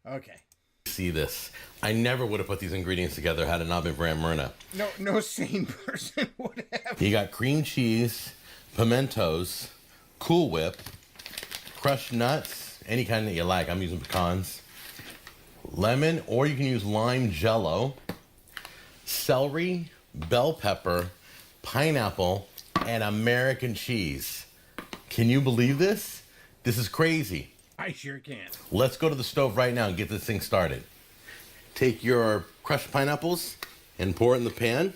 Okay. See this. I never would have put these ingredients together had it not been for Aunt Myrna. No sane person would have. You got cream cheese, pimentos, Cool Whip, crushed nuts, any kind that you like. I'm using pecans. Lemon, or you can use lime jello, celery, bell pepper, pineapple, and American cheese. Can you believe this? This is crazy. I sure can. Let's go to the stove right now and get this thing started. Take your crushed pineapples and pour it in the pan.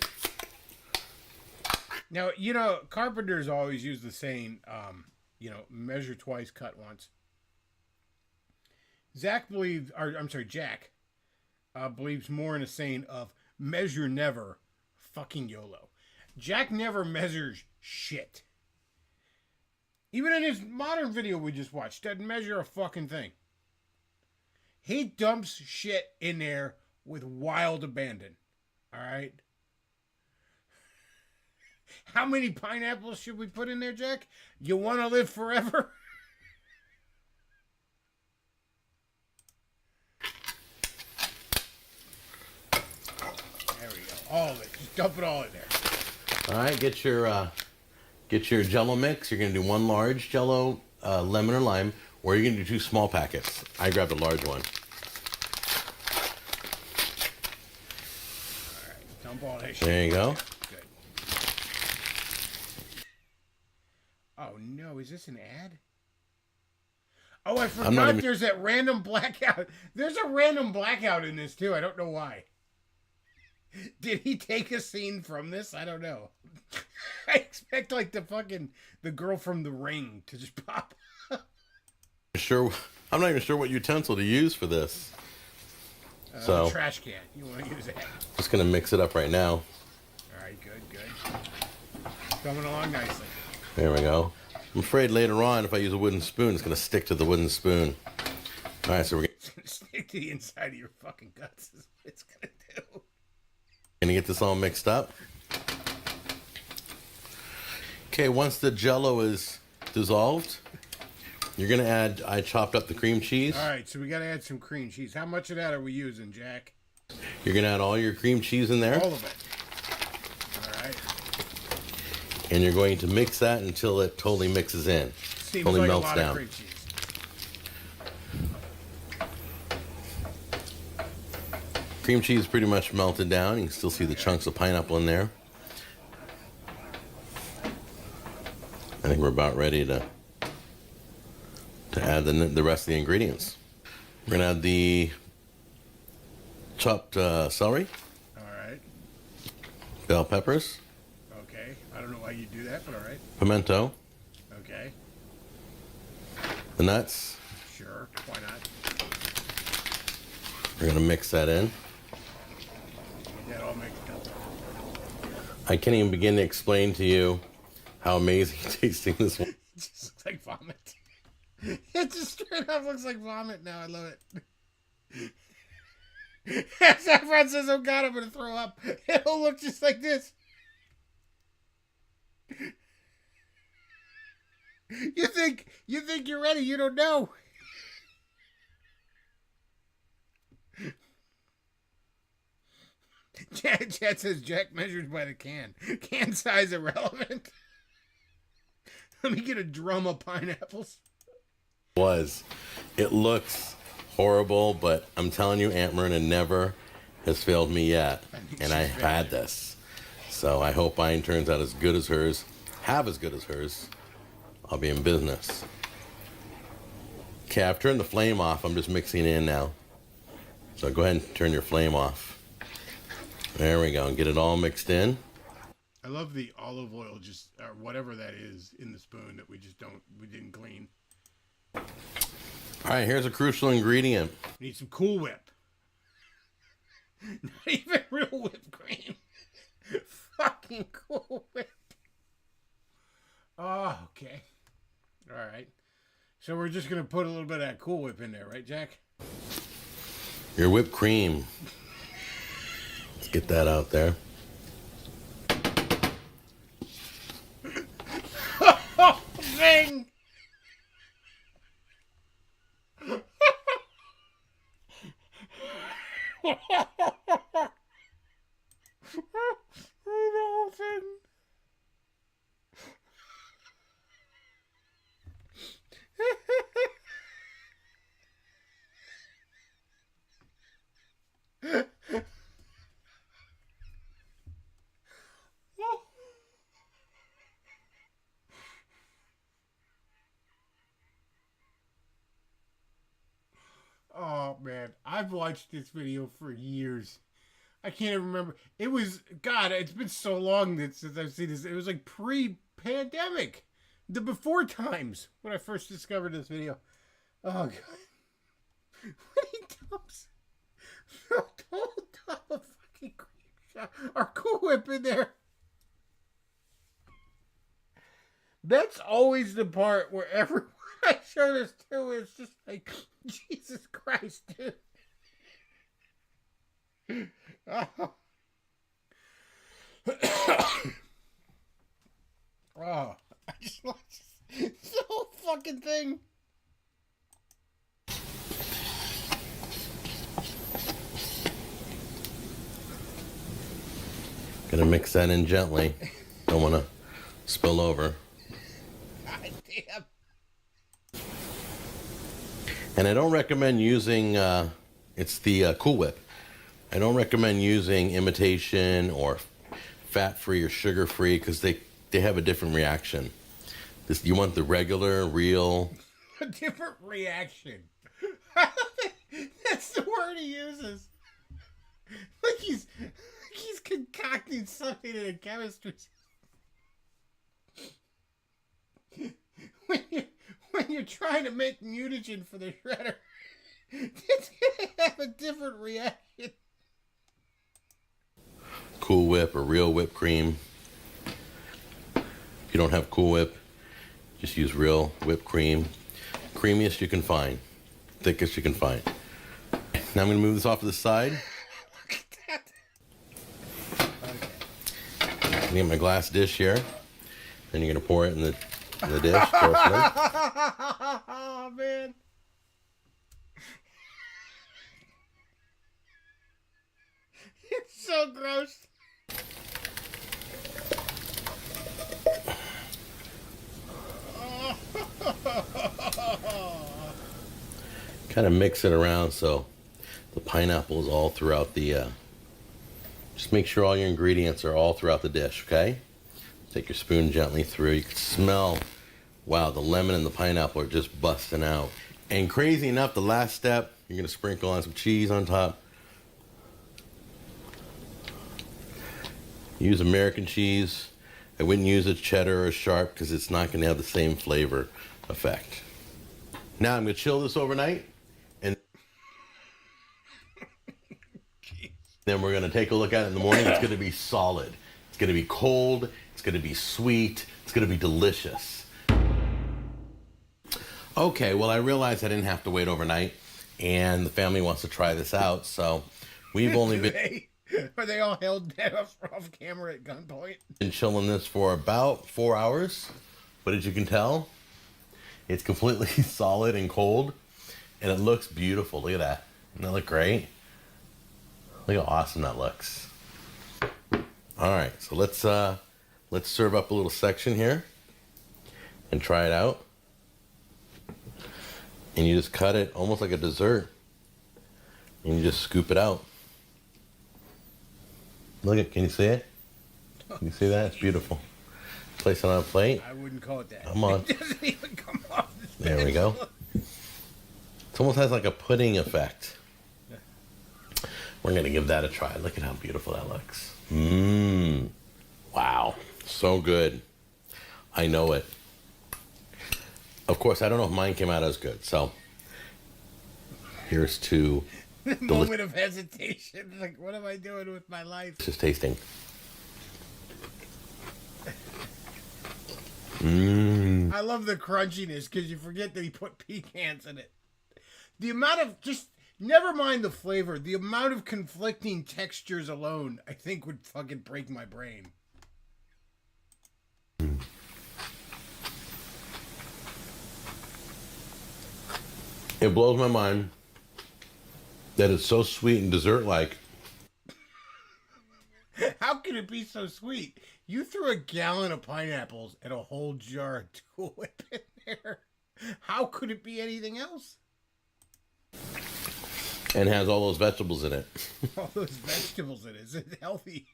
Now, carpenters always use the saying, measure twice, cut once. Jack believes more in a saying of measure never, fucking YOLO. Jack never measures shit. Even in his modern video we just watched, doesn't measure a fucking thing. He dumps shit in there with wild abandon. Alright? How many pineapples should we put in there, Jack? You want to live forever? There we go. All of it. Just dump it all in there. All right, get your Jello mix. You're gonna do 1 large Jello, lemon or lime, or you're gonna do 2 small packets. I grabbed a large one. All right. Dump all that shit. There you go. Good. Oh no, is this an ad? Oh, I forgot there's that random blackout. There's a random blackout in this too. I don't know why. Did he take a scene from this? I don't know. I expect like the girl from The Ring to just pop up. I'm not even sure what utensil to use for this. So Trash can. You want to use that? Just gonna mix it up right now. All right, good. Coming along nicely. There we go. I'm afraid later on, if I use a wooden spoon, it's gonna stick to the wooden spoon. All right, so we're It's gonna stick to the inside of your fucking guts. Is what it's gonna do. gonna get this all mixed up. Okay, once the Jello is dissolved, you're gonna add. I chopped up the cream cheese. All right, so we gotta add some cream cheese. How much of that are we using, Jack? You're gonna add all your cream cheese in there. All of it. All right. And you're going to mix that until it totally mixes in. Seems totally like melts a lot down. of cream cheese. Cream cheese pretty much melted down. You can still see the chunks of pineapple in there. I think we're about ready to add the rest of the ingredients. We're gonna add the chopped celery, All right. bell peppers, Okay. I don't know why you do that, but all right. pimento, Okay. the nuts. Sure. Why not? We're gonna mix that in. Get that all mixed up. I can't even begin to explain to you how amazing tasting this one. It just looks like vomit. It just straight up looks like vomit now. I love it. Saffron says, oh God, I'm going to throw up. It'll look just like this. You think you're ready. You don't know. Chat says Jack measures by the can. Can size irrelevant. Let me get a drum of pineapples. It looks horrible, but I'm telling you, Aunt Myrna never has failed me yet, and I've had this. So I hope mine turns out as good as hers. Have as good as hers. I'll be in business. Okay, I've turned the flame off. I'm just mixing in now. So go ahead and turn your flame off. There we go. Get it all mixed in. I love the olive oil, just or whatever that is in the spoon that we didn't clean. All right, here's a crucial ingredient. We need some Cool Whip. Not even real whipped cream. Fucking Cool Whip. Oh, okay. All right. So we're just gonna put a little bit of that Cool Whip in there, right, Jack? Your whipped cream. Let's get that out there. Zing! Oh man, I've watched this video for years. I can't even remember. It was God. It's been so long since I've seen this. It was like pre-pandemic, the before times when I first discovered this video. Oh God, when he dumps the whole top of fucking cream shot or Cool Whip in there. That's always the part where everyone I show this to is just like, Jesus Christ, dude. Oh. Oh, I just watched the whole fucking thing. Gonna mix that in gently. Don't want to spill over. God damn. And I don't recommend using, it's the Cool Whip. I don't recommend using imitation or fat-free or sugar-free because they have a different reaction. You want the regular, real. A different reaction. That's the word he uses. Like he's concocting something in a chemistry. When you're trying to make mutagen for the shredder, it's gonna have a different reaction. Cool Whip or real whipped cream. If you don't have Cool Whip, just use real whipped cream. Creamiest you can find. Thickest you can find. Now I'm going to move this off to the side. Look at that. I'm get my glass dish here. Then you're going to pour it in the dish. Carefully. Oh, man. It's so gross. Kind of mix it around so the pineapple is all throughout the, just make sure all your ingredients are all throughout the dish, okay? Take your spoon gently through. You can smell, wow, the lemon and the pineapple are just busting out. And crazy enough, the last step, you're going to sprinkle on some cheese on top. Use American cheese. I wouldn't use a cheddar or sharp because it's not going to have the same flavor effect. Now I'm going to chill this overnight, and then we're going to take a look at it in the morning. It's going to be solid. It's going to be cold. It's going to be sweet. It's going to be delicious. Okay, well, I realized I didn't have to wait overnight, and the family wants to try this out, so we've only been... Are they all held dead off camera at gunpoint? Been chilling this for about 4 hours, but as you can tell, it's completely solid and cold, and it looks beautiful. Look at that. Doesn't that look great? Look how awesome that looks. All right, so let's serve up a little section here and try it out. And you just cut it almost like a dessert, and you just scoop it out. Look at, can you see it? Can you see that? It's beautiful. Place it on a plate. I wouldn't call it that. Come on. It doesn't even come off this There we go. It almost has like a pudding effect. We're going to give that a try. Look at how beautiful that looks. Mmm. Wow. So good. I know it. Of course, I don't know if mine came out as good. So here's to the moment of hesitation. Like, what am I doing with my life? just tasting. Mmm. I love the crunchiness because you forget that he put pecans in it. The amount of never mind the flavor, the amount of conflicting textures alone, I think would fucking break my brain. It blows my mind that it's so sweet and dessert-like. How can it be so sweet? You threw a gallon of pineapples and a whole jar of Cool Whip in there. How could it be anything else? And has all those vegetables in it. All those vegetables in it. Is it healthy?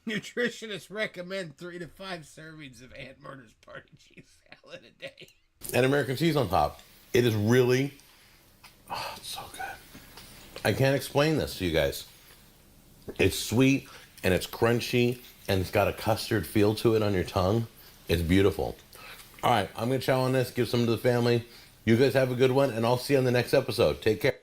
Nutritionists recommend 3 to 5 servings of Aunt Murder's party cheese salad a day. And American cheese on top. It is really, oh, it's so good. I can't explain this to you guys. It's sweet and it's crunchy and it's got a custard feel to it on your tongue. It's beautiful. All right, I'm going to chow on this, give some to the family. You guys have a good one, and I'll see you on the next episode. Take care.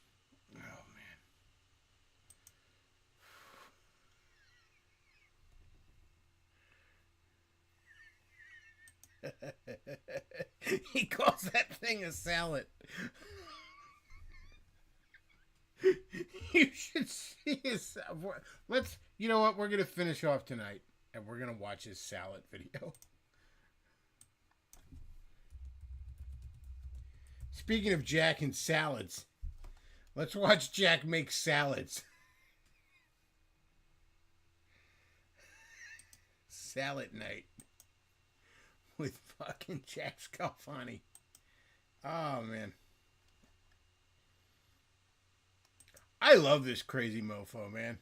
calls that thing a salad. You should see his. Let's. You know what? We're gonna finish off tonight, and we're gonna watch his salad video. Speaking of Jack and salads, let's watch Jack make salads. Salad night with fucking Jack Scalfani. Oh, man. I love this crazy mofo, man.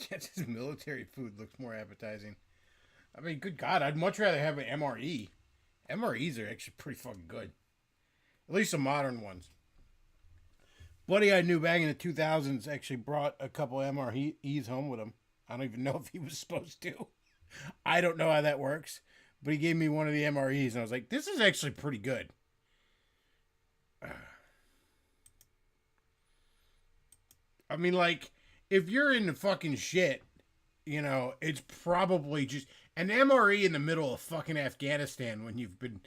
Jets' military food looks more appetizing. I mean, good God, I'd much rather have an MRE. MREs are actually pretty fucking good. At least the modern ones. Buddy I knew back in the 2000s actually brought a couple MREs home with him. I don't even know if he was supposed to. I don't know how that works. But he gave me one of the MREs, and I was like, this is actually pretty good. I mean, like, if you're in the fucking shit, you know, it's probably just an MRE in the middle of fucking Afghanistan when you've been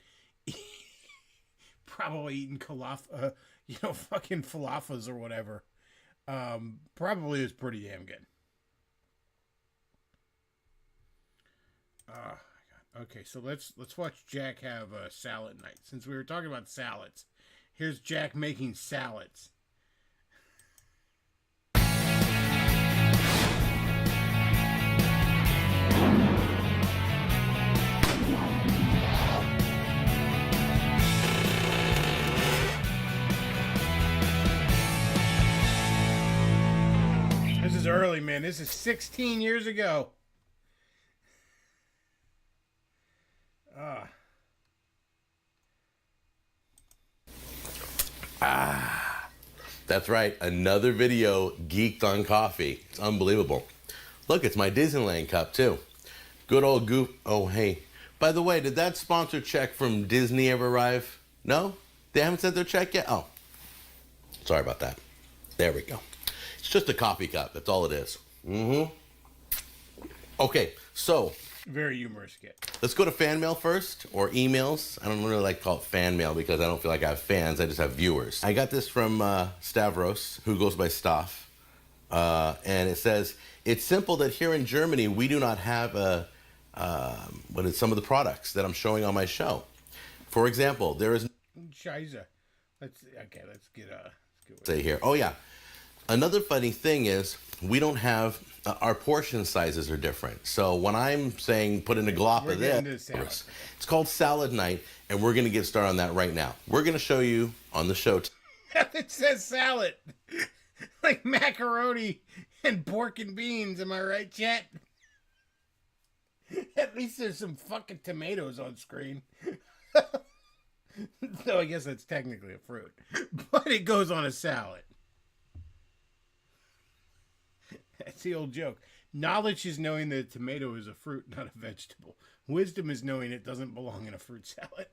probably eating fucking falafels or whatever. Probably is pretty damn good. Oh my God. Okay, so let's watch Jack have a salad night. Since we were talking about salads, here's Jack making salads. This is early, man. This is 16 years ago. That's right. Another video geeked on coffee. It's unbelievable. Look, it's my Disneyland cup, too. Good old Goof. Oh, hey. By the way, did that sponsor check from Disney ever arrive? No? They haven't sent their check yet? Oh. Sorry about that. There we go. It's just a coffee cup. That's all it is. Okay, so Very humorous skit. let's go to fan mail first, or emails. I don't really like to call it fan mail because I don't feel like I have fans. I just have viewers. I got this from Stavros, who goes by Staff. And it says, it's simple that here in Germany, we do not have some of the products that I'm showing on my show. For example, there is... Scheiße. Let's get with Say here. Oh, yeah. Another funny thing is we don't have... our portion sizes are different. So when I'm saying put in a glop We're of getting this, to salad. it's called salad night, and we're going to get started on that right now. We're going to show you on the show... It says salad. Like macaroni and pork and beans. Am I right, chat? At least there's some fucking tomatoes on screen. Though I guess that's technically a fruit. But it goes on a salad. That's the old joke. Knowledge is knowing that a tomato is a fruit, not a vegetable. Wisdom is knowing it doesn't belong in a fruit salad.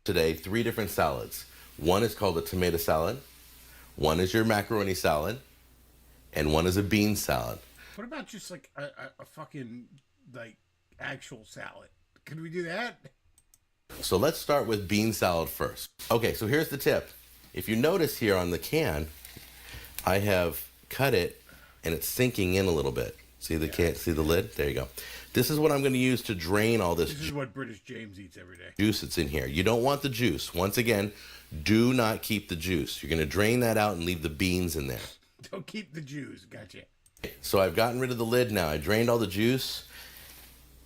Today 3 different salads. One is called a tomato salad. One is your macaroni salad. And one is a bean salad. What about just like a fucking, like, actual salad? Could we do that? So let's start with bean salad first. Okay, so here's the tip. If you notice here on the can, I have cut it and it's sinking in a little bit. See the can? See the lid? There you go. This is what I'm going to use to drain all this This is what British James eats every day. juice that's in here. You don't want the juice. Once again, do not keep the juice. You're going to drain that out and leave the beans in there. Don't keep the Jews. Gotcha. So I've gotten rid of the lid now. I drained all the juice.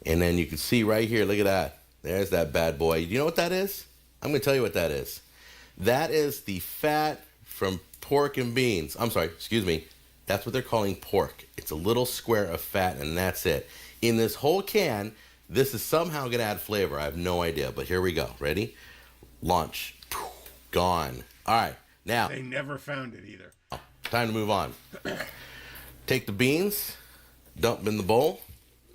And then you can see right here, look at that. There's that bad boy. You know what that is? I'm going to tell you what that is. That is the fat from pork and beans. I'm sorry, excuse me. That's what they're calling pork. It's a little square of fat, and that's it. In this whole can, this is somehow going to add flavor. I have no idea, but here we go. Ready? Launch. Gone. All right, now. They never found it either. Time to move on. Take the beans, dump them in the bowl.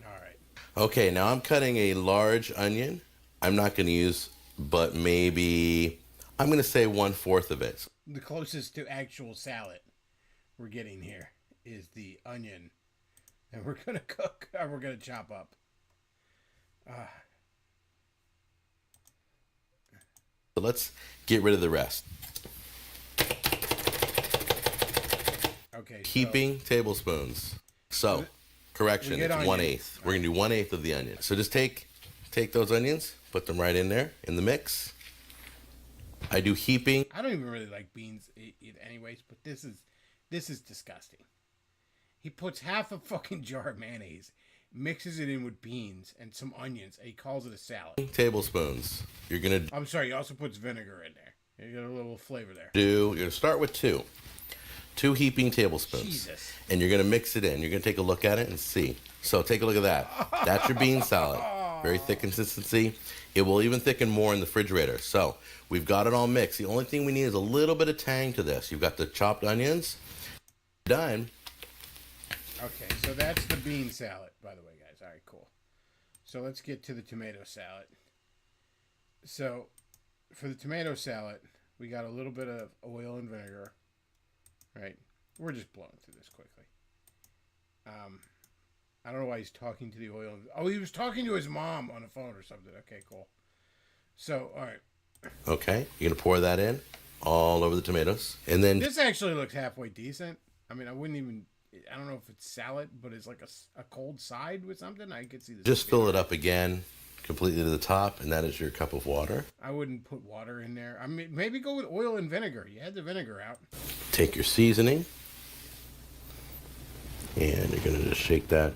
All right. Okay, now I'm cutting a large onion. I'm not going to use, but maybe, I'm going to say 1/4 of it. The closest to actual salad we're getting here is onion that we're gonna cook or we're gonna chop up. So let's get rid of the rest. Okay. Heaping tablespoons. So, correction, get it's onion. 1/8. We're gonna do 1/8 of the onion. So just take those onions, put them right in there in the mix. I do heaping. I don't even really like beans anyways, but this is disgusting. He puts half a fucking jar of mayonnaise, mixes it in with beans and some onions, and he calls it a salad. Tablespoons. You're gonna I'm sorry, he also puts vinegar in there. You got a little flavor there. you're gonna start with two heaping tablespoons. Jesus. And you're gonna mix it in. You're gonna take a look at it and see. So take a look at that. That's your bean salad. Very thick consistency. It will even thicken more in the refrigerator. So we've got it all mixed. The only thing we need is a little bit of tang to this. You've got the chopped onions. Done. Okay, so that's the bean salad, by the way, guys. All right, cool. So let's get to the tomato salad. So for the tomato salad, we got a little bit of oil and vinegar. Right? We're just blowing through this quickly. I don't know why he's talking to the oil. Oh, he was talking to his mom on the phone or something. Okay, cool. So, all right. Okay, you're gonna pour that in all over the tomatoes, and then This actually looks halfway decent. I mean, I don't know if it's salad, but it's like a cold side with something. I could see this. just fill it up again, completely to the top, and that is your cup of water. I wouldn't put water in there. I mean, maybe go with oil and vinegar. You had the vinegar out. Take your seasoning, and you're gonna just shake that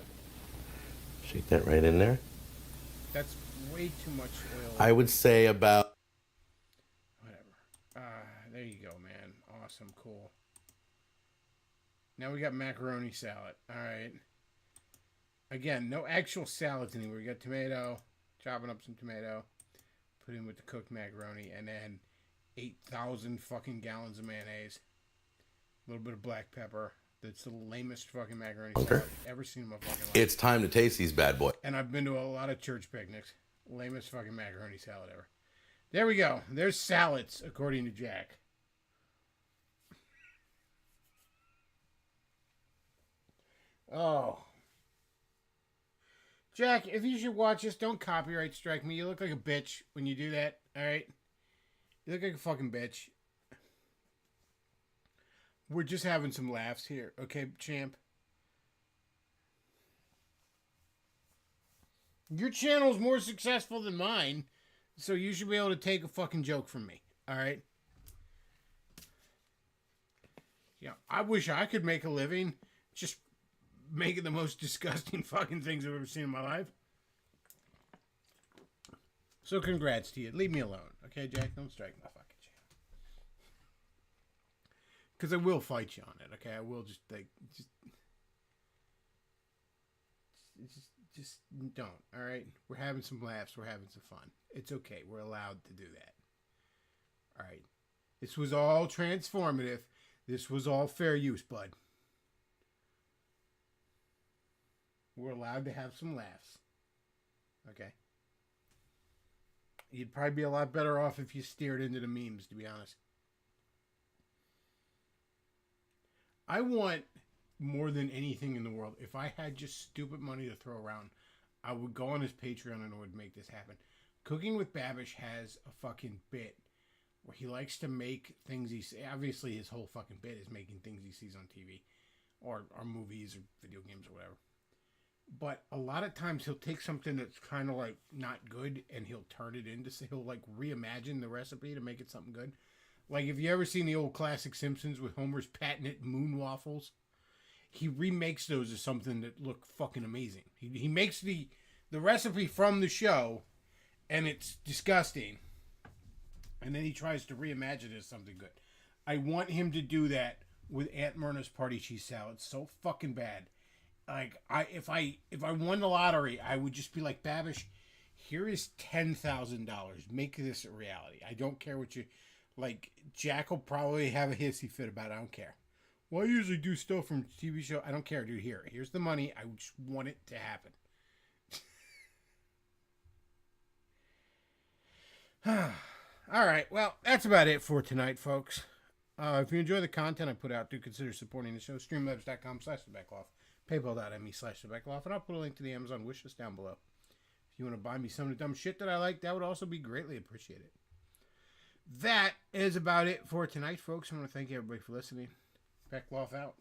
right in there. That's way too much oil. I would say about Whatever. There you go, man. Awesome, cool. Now we got macaroni salad. All right. Again, no actual salads anymore. We got tomato, chopping up some tomato, put in with the cooked macaroni, and then 8,000 fucking gallons of mayonnaise. A little bit of black pepper. That's the lamest fucking macaroni salad I've ever seen in my fucking life. it's time to taste these bad boys. And I've been to a lot of church picnics. Lamest fucking macaroni salad ever. There we go. There's salads, according to Jack. Oh. Jack, if you should watch this, don't copyright strike me. You look like a bitch when you do that, alright? You look like a fucking bitch. We're just having some laughs here, okay, champ? Your channel's more successful than mine, so you should be able to take a fucking joke from me, alright? Yeah, I wish I could make a living just making the most disgusting fucking things I've ever seen in my life. So congrats to you. Leave me alone, okay, Jack? Don't strike my fucking channel. Because I will fight you on it, okay? I will just don't, all right? We're having some laughs. We're having some fun. It's okay. We're allowed to do that. All right? This was all transformative. This was all fair use, bud. We're allowed to have some laughs. Okay? You'd probably be a lot better off if you steered into the memes, to be honest. I want more than anything in the world, if I had just stupid money to throw around, I would go on his Patreon and I would make this happen. Cooking with Babish has a fucking bit where he likes to make things obviously his whole fucking bit is making things he sees on TV or movies or video games or whatever. But a lot of times he'll take something that's kind of like not good and he'll turn it into, he'll like reimagine the recipe to make it something good. Like, if you ever seen the old classic Simpsons with Homer's patented moon waffles, he remakes those as something that look fucking amazing. He makes the recipe from the show, and it's disgusting. And then he tries to reimagine it as something good. I want him to do that with Aunt Myrna's party cheese salad so fucking bad. Like, if I won the lottery, I would just be like, Babish, here is $10,000. Make this a reality. I don't care what you... Like, Jack will probably have a hissy fit about it. I don't care. Well, I usually do stuff from TV show. I don't care, dude. Here's the money. I just want it to happen. All right. Well, that's about it for tonight, folks. If you enjoy the content I put out, do consider supporting the show. Streamlabs.com/thebackoff. paypal.me/thebeckoff, and I'll put a link to the Amazon wishlist down below. If you want to buy me some of the dumb shit that I like, that would also be greatly appreciated. That is about it for tonight, folks. I want to thank everybody for listening. Beckloff out.